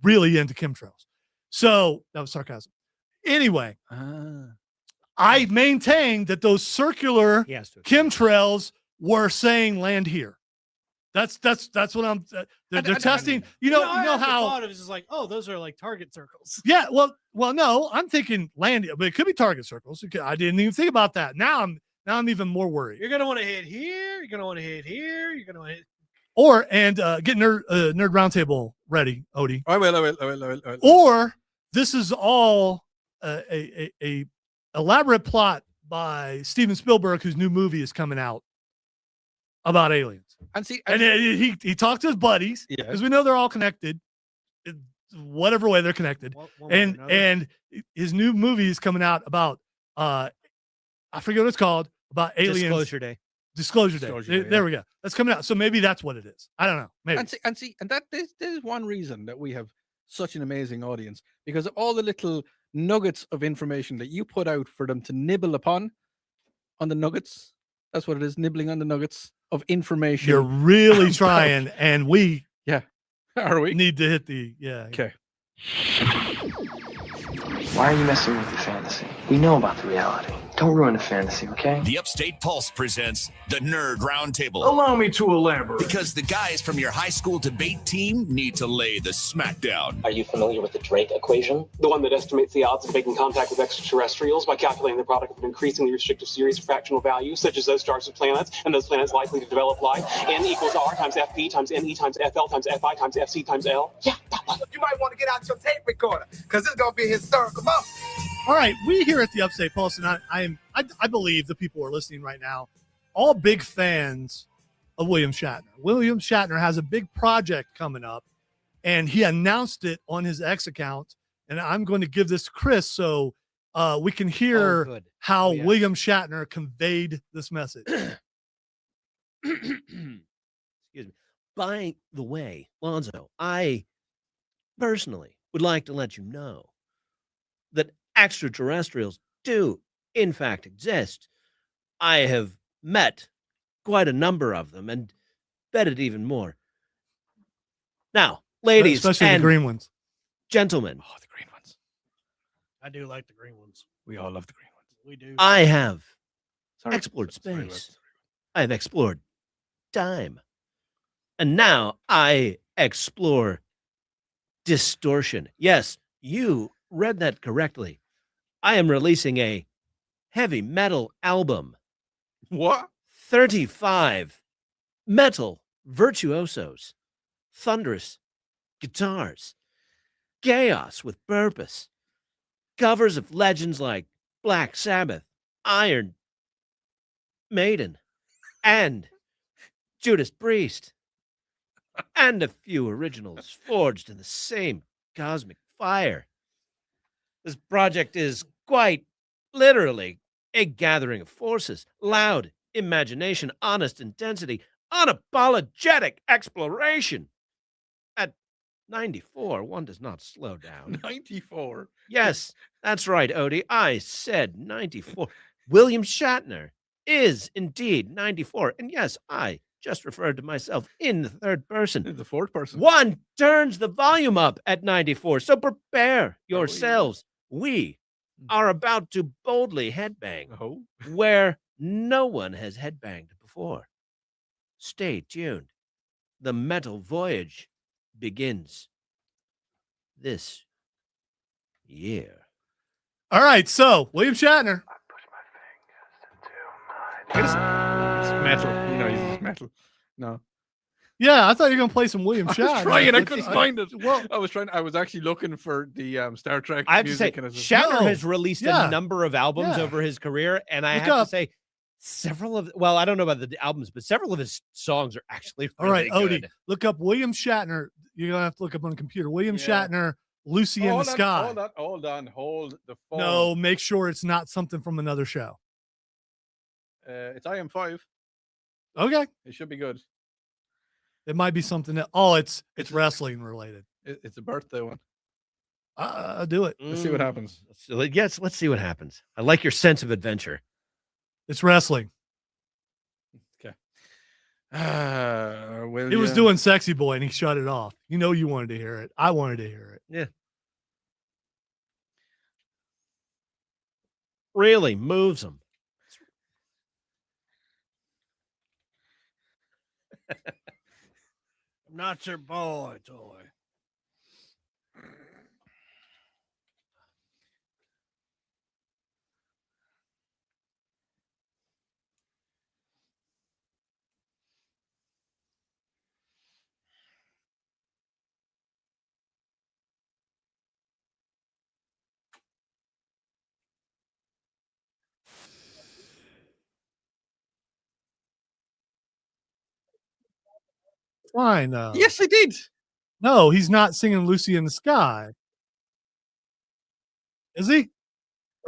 really into chemtrails. So that was sarcasm. Anyway, I maintain that those circular He has to. chemtrails were saying land here. That's what I'm. They're testing. You know how. thought it was just like, oh, those are like target circles. Yeah. Well, no. I'm thinking land, but it could be target circles. I didn't even think about that. Now I'm even more worried. You're gonna want to hit here. You're gonna want to hit here. You're gonna want to hit. Or get nerd roundtable ready, Odie. I will. Or this is all a elaborate plot by Steven Spielberg, whose new movie is coming out about aliens. And see, And he talked to his buddies Yeah. because we know they're all connected, in whatever way they're connected. One way or another. And his new movie is coming out about I forget what it's called, about aliens. Disclosure Day. Disclosure Day, There we go. That's coming out. So maybe that's what it is. I don't know. Maybe. and that this is one reason that we have such an amazing audience, because of all the little nuggets of information that you put out for them to nibble upon on the nuggets. That's what it is, nibbling on the nuggets of information. You're really trying, and we Are we? need to hit the Okay. Why are you messing with the fantasy? We know about the reality. Don't ruin the fantasy, okay? The Upstate Pulse presents the Nerd Roundtable. Allow me to elaborate. Because the guys from your high school debate team need to lay the smackdown. Are you familiar with the Drake equation? The one that estimates the odds of making contact with extraterrestrials by calculating the product of an increasingly restrictive series of fractional values, such as those stars with planets, and those planets likely to develop life. N equals R times FP times NE times FL times FI times FC times L. Yeah, that one. You might want to get out your tape recorder, because it's going to be a historical moment. All right, we here at the Upstate Pulse, and I believe the people who are listening right now, all big fans of William Shatner. William Shatner has a big project coming up, and he announced it on his X account. And I'm going to give this to Chris so we can hear how William Shatner conveyed this message. Excuse me. By the way, Lonzo, I personally would like to let you know that extraterrestrials do, in fact, exist. I have met quite a number of them and betted even more. Now, ladies Especially and the green ones. gentlemen, Oh, the green ones. I do like the green ones. We all love the green ones. We do. I have Sorry. explored Sorry, space. I have explored time. And now I explore distortion. Yes, you read that correctly. I am releasing a heavy metal album. What? 35 metal virtuosos, thunderous guitars, chaos with purpose, covers of legends like Black Sabbath, Iron Maiden, and Judas Priest, and a few originals forged in the same cosmic fire. This project is quite literally a gathering of forces, loud imagination, honest intensity, unapologetic exploration. At 94, one does not slow down. 94. Yes, that's right, Odie. I said 94. William Shatner is indeed 94. And yes, I just referred to myself in the third person. The fourth person. One turns the volume up at 94. So prepare yourselves. We are about to boldly headbang Oh. where no one has headbanged before. Stay tuned. The metal voyage begins this year. All right, so William Shatner. It's metal. You know, he's metal. No. Yeah, I thought you were going to play some William I Shatner. was trying. I couldn't find it. Well, I was trying. I was actually looking for the Star Trek I have to say, music. And I was Shatner No. has released Yeah. a number of albums Yeah. over his career, and I Look have up. to say, several of I don't know about the albums, but several of his songs are actually all right, really Odie, good. look up William Shatner. You're going to have to look up on the computer. William Yeah. Shatner, Lucy in the Sky. Hold the phone. No, make sure it's not something from another show. It's IM5. Okay. It should be good. It might be something that, oh, it's wrestling related. It's a birthday one. Do it. Let's see what happens. So, yes, let's see what happens. I like your sense of adventure. It's wrestling. Will He was ya? doing Sexy Boy and he shut it off. You know you wanted to hear it. I wanted to hear it. Yeah. Really moves him. I'm not your boy toy. Fine. Yes, I did. No, he's not singing Lucy in the Sky. Is he?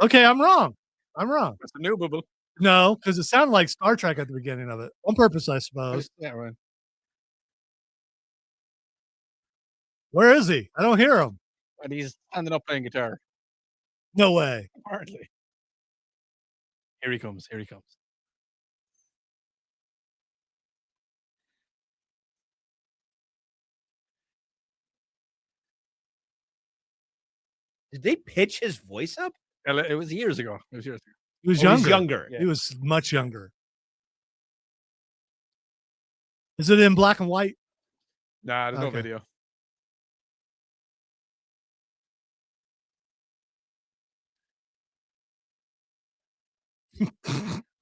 Okay, I'm wrong. I'm wrong. That's a new bubble. No, because it sounded like Star Trek at the beginning of it. On purpose, I suppose. Yeah, right. Where is he? I don't hear him. And he's standing up playing guitar. No way. Hardly. Here he comes. Here he comes. Did they pitch his voice up? It was years ago. It was years ago. He was Oh, younger. he's younger. Yeah. He was much younger. Is it in black and white? Nah, there's no Okay. video.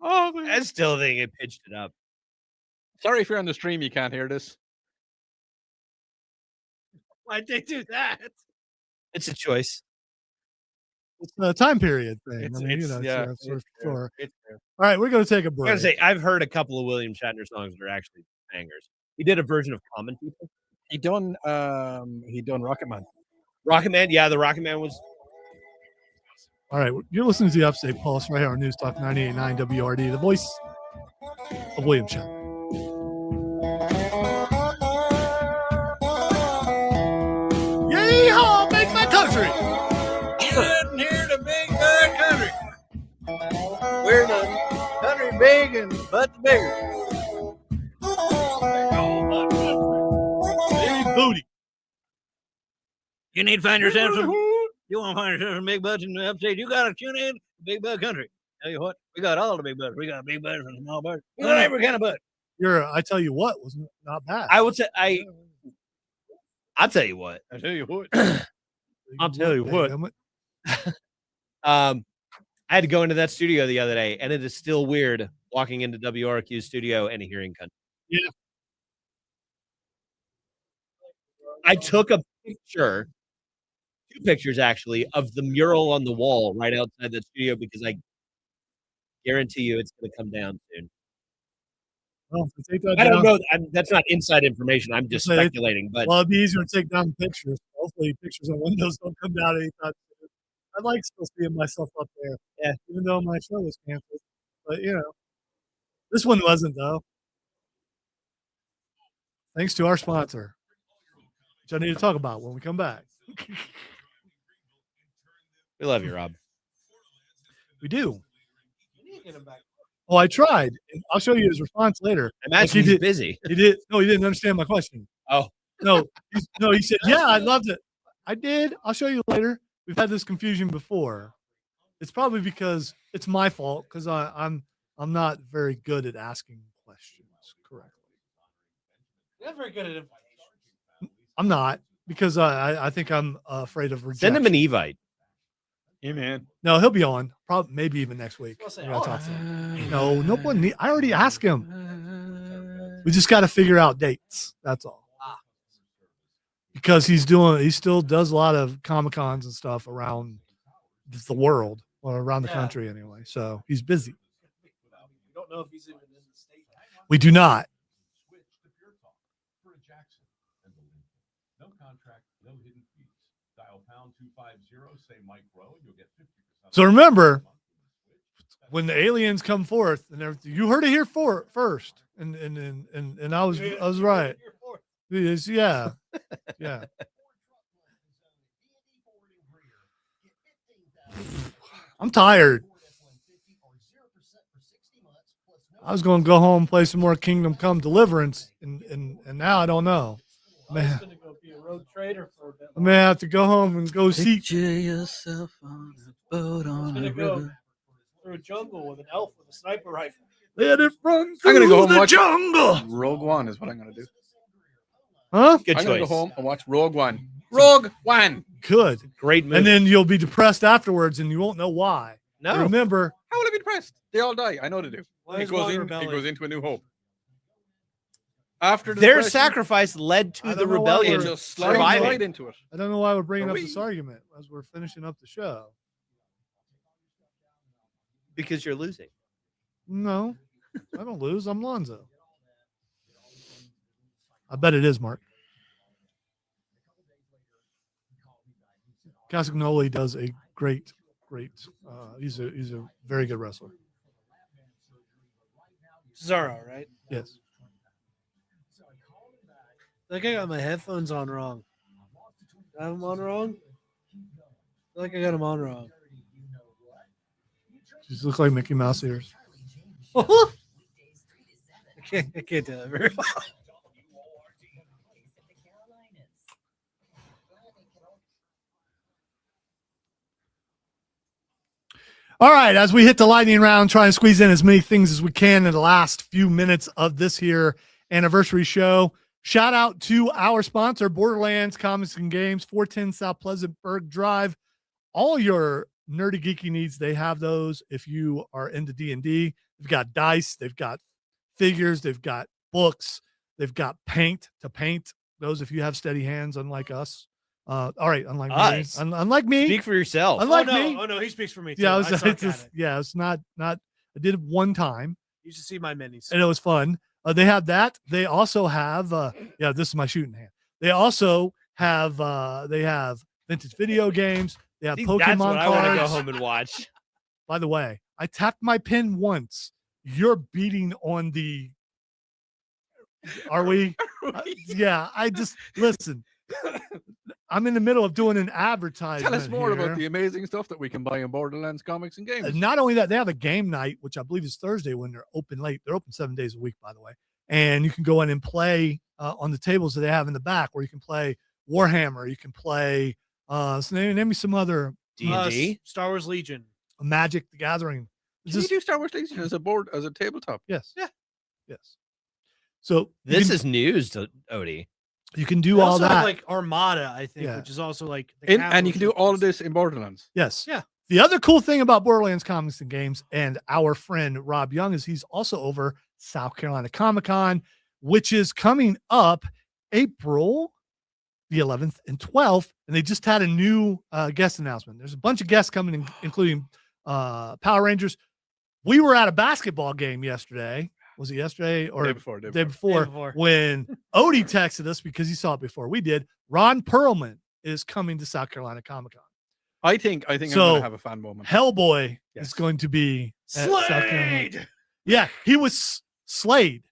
Oh, man. I still think it pitched it up. Sorry if you're on the stream, you can't hear this. Why'd they do that? It's a choice. It's a time period thing. It's- I mean, it's- yeah, it's fair. sure. It's fair. All right, we're going to take a I break. gotta say, I've heard a couple of William Shatner songs that are actually bangers. He did a version of Common People. He done Rocket Man. Rocket Man, yeah, the Rocket Man was. All right, you're listening to the Upstate Pulse right here on News Talk 98.9 WRD, the voice of William Shatner. Yeehaw, make my country! Getting here to big bad country. We're the country big and but the bigger. Big booty. You need to find yourself some. You want to find yourself some big butts in the upstate? You got to tune in to Big Bud Country. Tell you what, we got all the big butts. We got big butts and small butts. We got every kind of butt. I tell you what, was not bad. I would say I'll tell you what. I tell you what. I'll tell you what. Damn it. I had to go into that studio the other day, and it is still weird walking into WRQ's studio and hearing country. Yeah. I took a picture, 2 pictures actually, of the mural on the wall right outside the studio because I guarantee you it's going to come down soon. Well, if you take that I don't down- know. That's not inside information. I'm just Say- speculating. But Well, it'd be easier to take down pictures. Hopefully, pictures on windows don't come down anytime soon. I like still seeing myself up there. Yeah. Even though my show was canceled. But, this one wasn't, though. Thanks to our sponsor, which I need to talk about when we come back. we love you, Rob. We do. Oh, I tried. And I'll show you his response later. I imagine he's busy. He did. No, he didn't understand my question. Oh. No, he said, yeah, I loved it. I did. I'll show you later. We've had this confusion before. It's probably because it's my fault because I'm not very good at asking questions correctly. You're not very good at invitation. I'm not because I think I'm afraid of rejection. Send him an Evite. Yeah, man. No, he'll be on. Probably maybe even next week. I gotta talk to him. No one. I already asked him. We just got to figure out dates. That's all. Because he still does a lot of Comic-Cons and stuff around the world or around the country anyway. So he's busy. We don't know if he's even in the state. We do not. No contract, no hidden fees. Dial pound 250, say Mike Rowe, you'll get 50%. So remember, when the aliens come forth and everything, you heard it here first, and I was right. Yes, yeah. I'm tired. I was going to go home and play some more Kingdom Come Deliverance, and now I don't know. I was going to go be a road trader for a bit. I may have to go home and go see. Picture yourself on a boat I was on going the to go river. through a jungle with an elf with a sniper rifle. Let it run I'm through gonna go home and the watch jungle. Rogue One is what I'm gonna do. Huh? Good I'm gonna go choice. home and watch Rogue One. Rogue One. Good. Great movie. And then you'll be depressed afterwards, and you won't know why. No. But remember, How will I be depressed? They all die. I know they do. Why It is Water goes Belly? into A New Hope. After the Their depression, sacrifice led I to the don't know why rebellion we're just slide surviving. right into it. I don't know why we're bringing Are up we? this argument as we're finishing up the show. Because you're losing. No, I don't lose. I'm Lonzo. I bet it is, Mark. Castagnoli does a great. He's a very good wrestler. Cesaro, right? Yes. I think I got my headphones on wrong. Did I have them on wrong? I feel like I got them on wrong. Just look like Mickey Mouse ears. I can't do that very well. All right, as we hit the lightning round, try and squeeze in as many things as we can in the last few minutes of this here anniversary show. Shout out to our sponsor, Borderlands Comics and Games, 410 South Pleasantburg Drive. All your nerdy geeky needs, they have those. If you are into D&D, they've got dice, they've got figures, they've got books, they've got paint to paint those if you have steady hands, unlike us. All right, unlike Us? me. Unlike me. Speak for yourself. Unlike oh, no. me. Oh, no, he speaks for me, too. Yeah, I suck at it. it's not. I did it one time, You should see my minis. and it was fun. They have that. They also have. This is my shooting hand. They also have. They have vintage video games. They have See, Pokemon that's what I want to go cards. home and watch. By the way, I tapped my pin once. You're beating on the. Are we? Yeah. I just listen. I'm in the middle of doing an advertisement. Tell us more here. about the amazing stuff that we can buy in Borderlands Comics and Games. Not only that, they have a game night, which I believe is Thursday when they're open late. They're open 7 days a week, by the way. And you can go in and play on the tables that they have in the back, where you can play Warhammer. You can play, name me some other D&D? Star Wars Legion. Magic the Gathering. Can you do Star Wars Legion as a tabletop? Yes. Yeah. Yes. So This is news to Odie. you can do They all also have, that. like Armada, I think, Yeah. which is also like. the And you can do capital all of this in Borderlands. Yes. Yeah. The other cool thing about Borderlands Comics and Games and our friend Rob Young is he's also over South Carolina Comic-Con, which is coming up April the 11th and 12th. And they just had a new guest announcement. There's a bunch of guests coming, including Power Rangers. We were at a basketball game yesterday. Was it yesterday or Day before, day day before. before when Odie texted us because he saw it before we did. Ron Perlman is coming to South Carolina Comic-Con. I think I'm So, going to have a fan moment. Hellboy Yes. is going to be at South Carolina. Slade! Yeah, he was Slade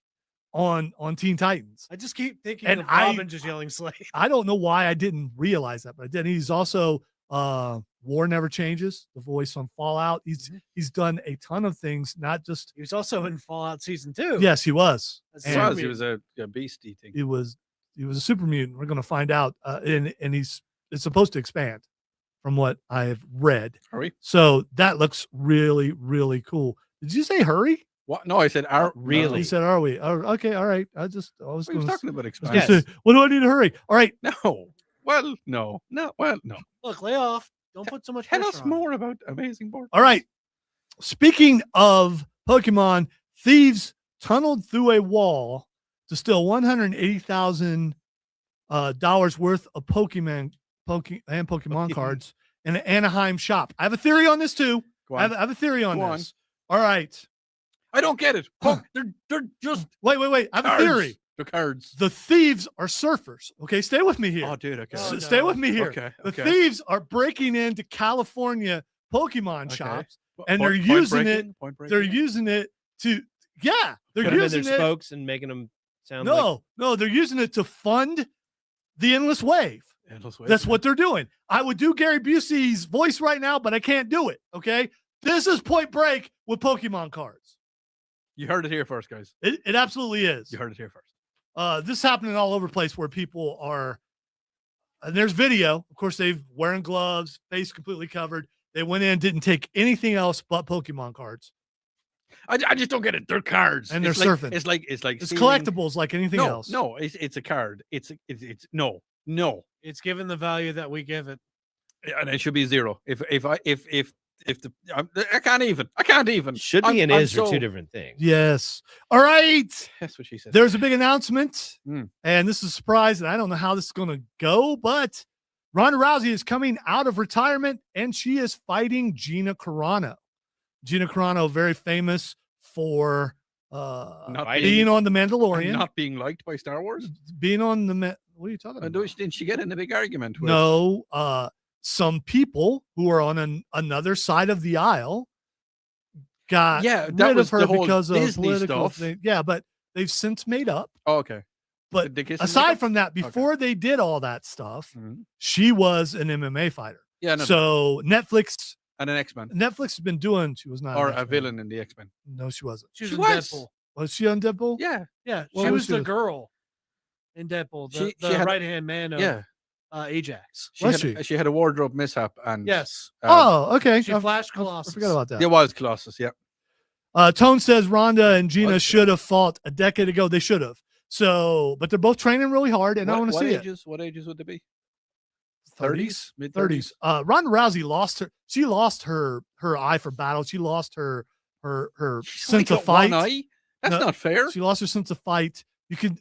on Teen Titans. I just keep thinking And of Robin just yelling Slade. I don't know why I didn't realize that, but I did. He's also War Never Changes, the voice on Fallout. He's done a ton of things, not just He was also in Fallout Season 2. yes, he was. That's And He was a beastie thing. he was a super mutant. We're going to find out, and it's supposed to expand, from what I have read. Are we? So that looks really, really cool. Did you say hurry? What? No, I said are Really? You said, are we? Oh, okay, all right. I was What are you going talking about to expansion? say, what do I need to hurry? All right. No. Well, no. No. Well, no. Look, lay off. Don't put so much Tell pressure us on him. more about Amazing Board. All right. Speaking of Pokemon, thieves tunneled through a wall to steal $180,000 worth of Pokemon cards in an Anaheim shop. I have a theory on this too. Go I on. have a theory on Go this. All right. I don't get it. They're just Wait. I have cards. a theory. The cards. The thieves are surfers. Okay, stay with me here. Oh, dude. Okay. Oh, Stay no. with me here. Okay. The okay. thieves are breaking into California Pokemon Okay. shops, Po- and they're point using breaking? Point they're breaking? using it to they're Put 'em in using their it. spokes and making them sound like No, they're using it to fund the endless wave. Endless Wave. That's what they're doing. I would do Gary Busey's voice right now, but I can't do it. Okay, this is Point Break with Pokemon cards. You heard it here first, guys. It absolutely is. You heard it here first. This is happening all over the place where people are, and there's video. Of course, they've wearing gloves, face completely covered. They went in, didn't take anything else but Pokemon cards. I just don't get it. They're cards. And they're It's like, surfing. It's like It's stealing- collectibles like anything no, else. No, it's a card. It's no. It's given the value that we give it. And it should be 0. If the I can't even. Should be and is are two different things. Yes. All right. That's what she said. There's a big announcement, Mm. and this is a surprise, and I don't know how this is going to go, but Ronda Rousey is coming out of retirement, and she is fighting Gina Carano. Gina Carano, very famous for being on The Mandalorian. Not being liked by Star Wars. Being on the what are you talking about? Didn't she get in a big argument with? No, some people who are on another side of the aisle got that rid was of her the whole because of Disney political stuff. thing. Yeah, but they've since made up. Oh, okay. But Did they kiss and make aside up? from that, before they did all that stuff, she was an MMA fighter. Yeah, no, so Netflix and an X-Men. Netflix has been doing. She was not Or an a X-Men. villain in the X-Men. No, she wasn't. She was She in was. Deadpool. Was she on Deadpool? Yeah. Yeah, What she was was she the with? girl in Deadpool, the, She had- right hand man of Yeah. Ajax. She had a wardrobe mishap and Yes. Oh, okay. She flashed Colossus. I forgot about that. It was Colossus. Yeah. Tone says Ronda and Gina should have fought a decade ago. They should have. So, but they're both training really hard, and I want to see it. What ages would they be? 30s, mid 30s. Ronda Rousey lost her. She lost her eye for battle. She lost her sense of fight. One eye? That's not fair. She lost her sense of fight.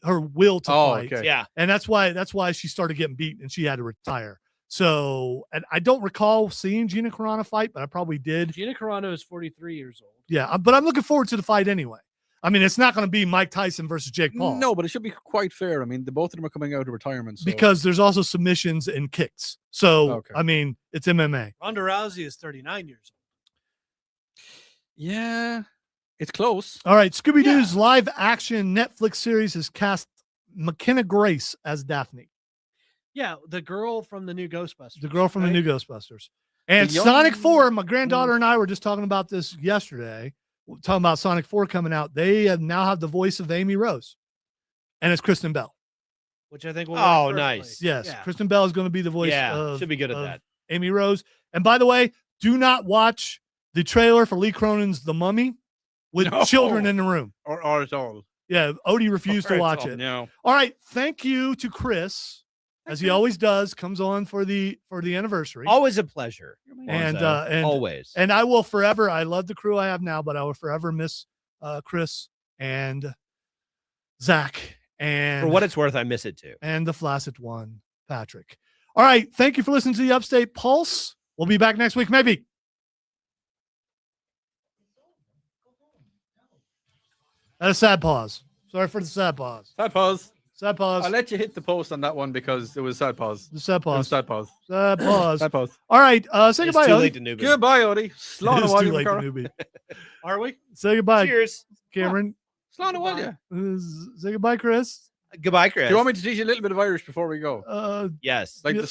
Her will to fight. Okay. Yeah. And that's why she started getting beat and she had to retire. So, and I don't recall seeing Gina Carano fight, but I probably did. Gina Carano is 43 years old. Yeah, but I'm looking forward to the fight anyway. I mean, it's not going to be Mike Tyson versus Jake Paul. No, but it should be quite fair. I mean, both of them are coming out of retirement. So. Because there's also submissions and kicks. So, Okay. I mean, it's MMA. Ronda Rousey is 39 years old. Yeah, it's close. All right, Scooby Doo's live action Netflix series has cast McKenna Grace as Daphne, Yeah, the girl from the new Ghostbusters. the girl from the right? new Ghostbusters. And The young- Sonic 4, my granddaughter and I were just talking about this yesterday, talking about Sonic 4 coming out. They now have the voice of Amy Rose, and it's Kristen Bell. Which I think will Oh, work nice. perfectly. Yes, Yeah. Kristen Bell is going to be the voice Yeah, of should be good at of that. Amy Rose. And by the way, do not watch the trailer for Lee Cronin's The Mummy with No. children in the room. Or at all. Yeah, Odie refused Or to at watch all, it. No. All right, thank you to Chris, as he always does, comes on for the anniversary. Always a pleasure. and Lonzo. and always. and I will forever. I love the crew I have now, but I will forever miss Chris and Zach and For what it's worth, I miss it too. and the flaccid one, Patrick. All right, thank you for listening to the Upstate Pulse. We'll be back next week, maybe. That's a sad pause. Sorry for the sad pause. Sad pause. Sad pause. I'll let you hit the post on that one because it was sad pause. The sad It was pause. sad pause. Sad pause. Sad pause. All right, say It's goodbye, too Odie. late to newbie. Goodbye, Odie. It Slán is a too bhaile, late to Cara. newbie. Are we? Say goodbye, Cheers. Cameron. Slán a bhaile. Say goodbye, Chris. Goodbye, Chris. Do you want me to teach you a little bit of Irish before we go? Uh, Yes. Like Yeah. the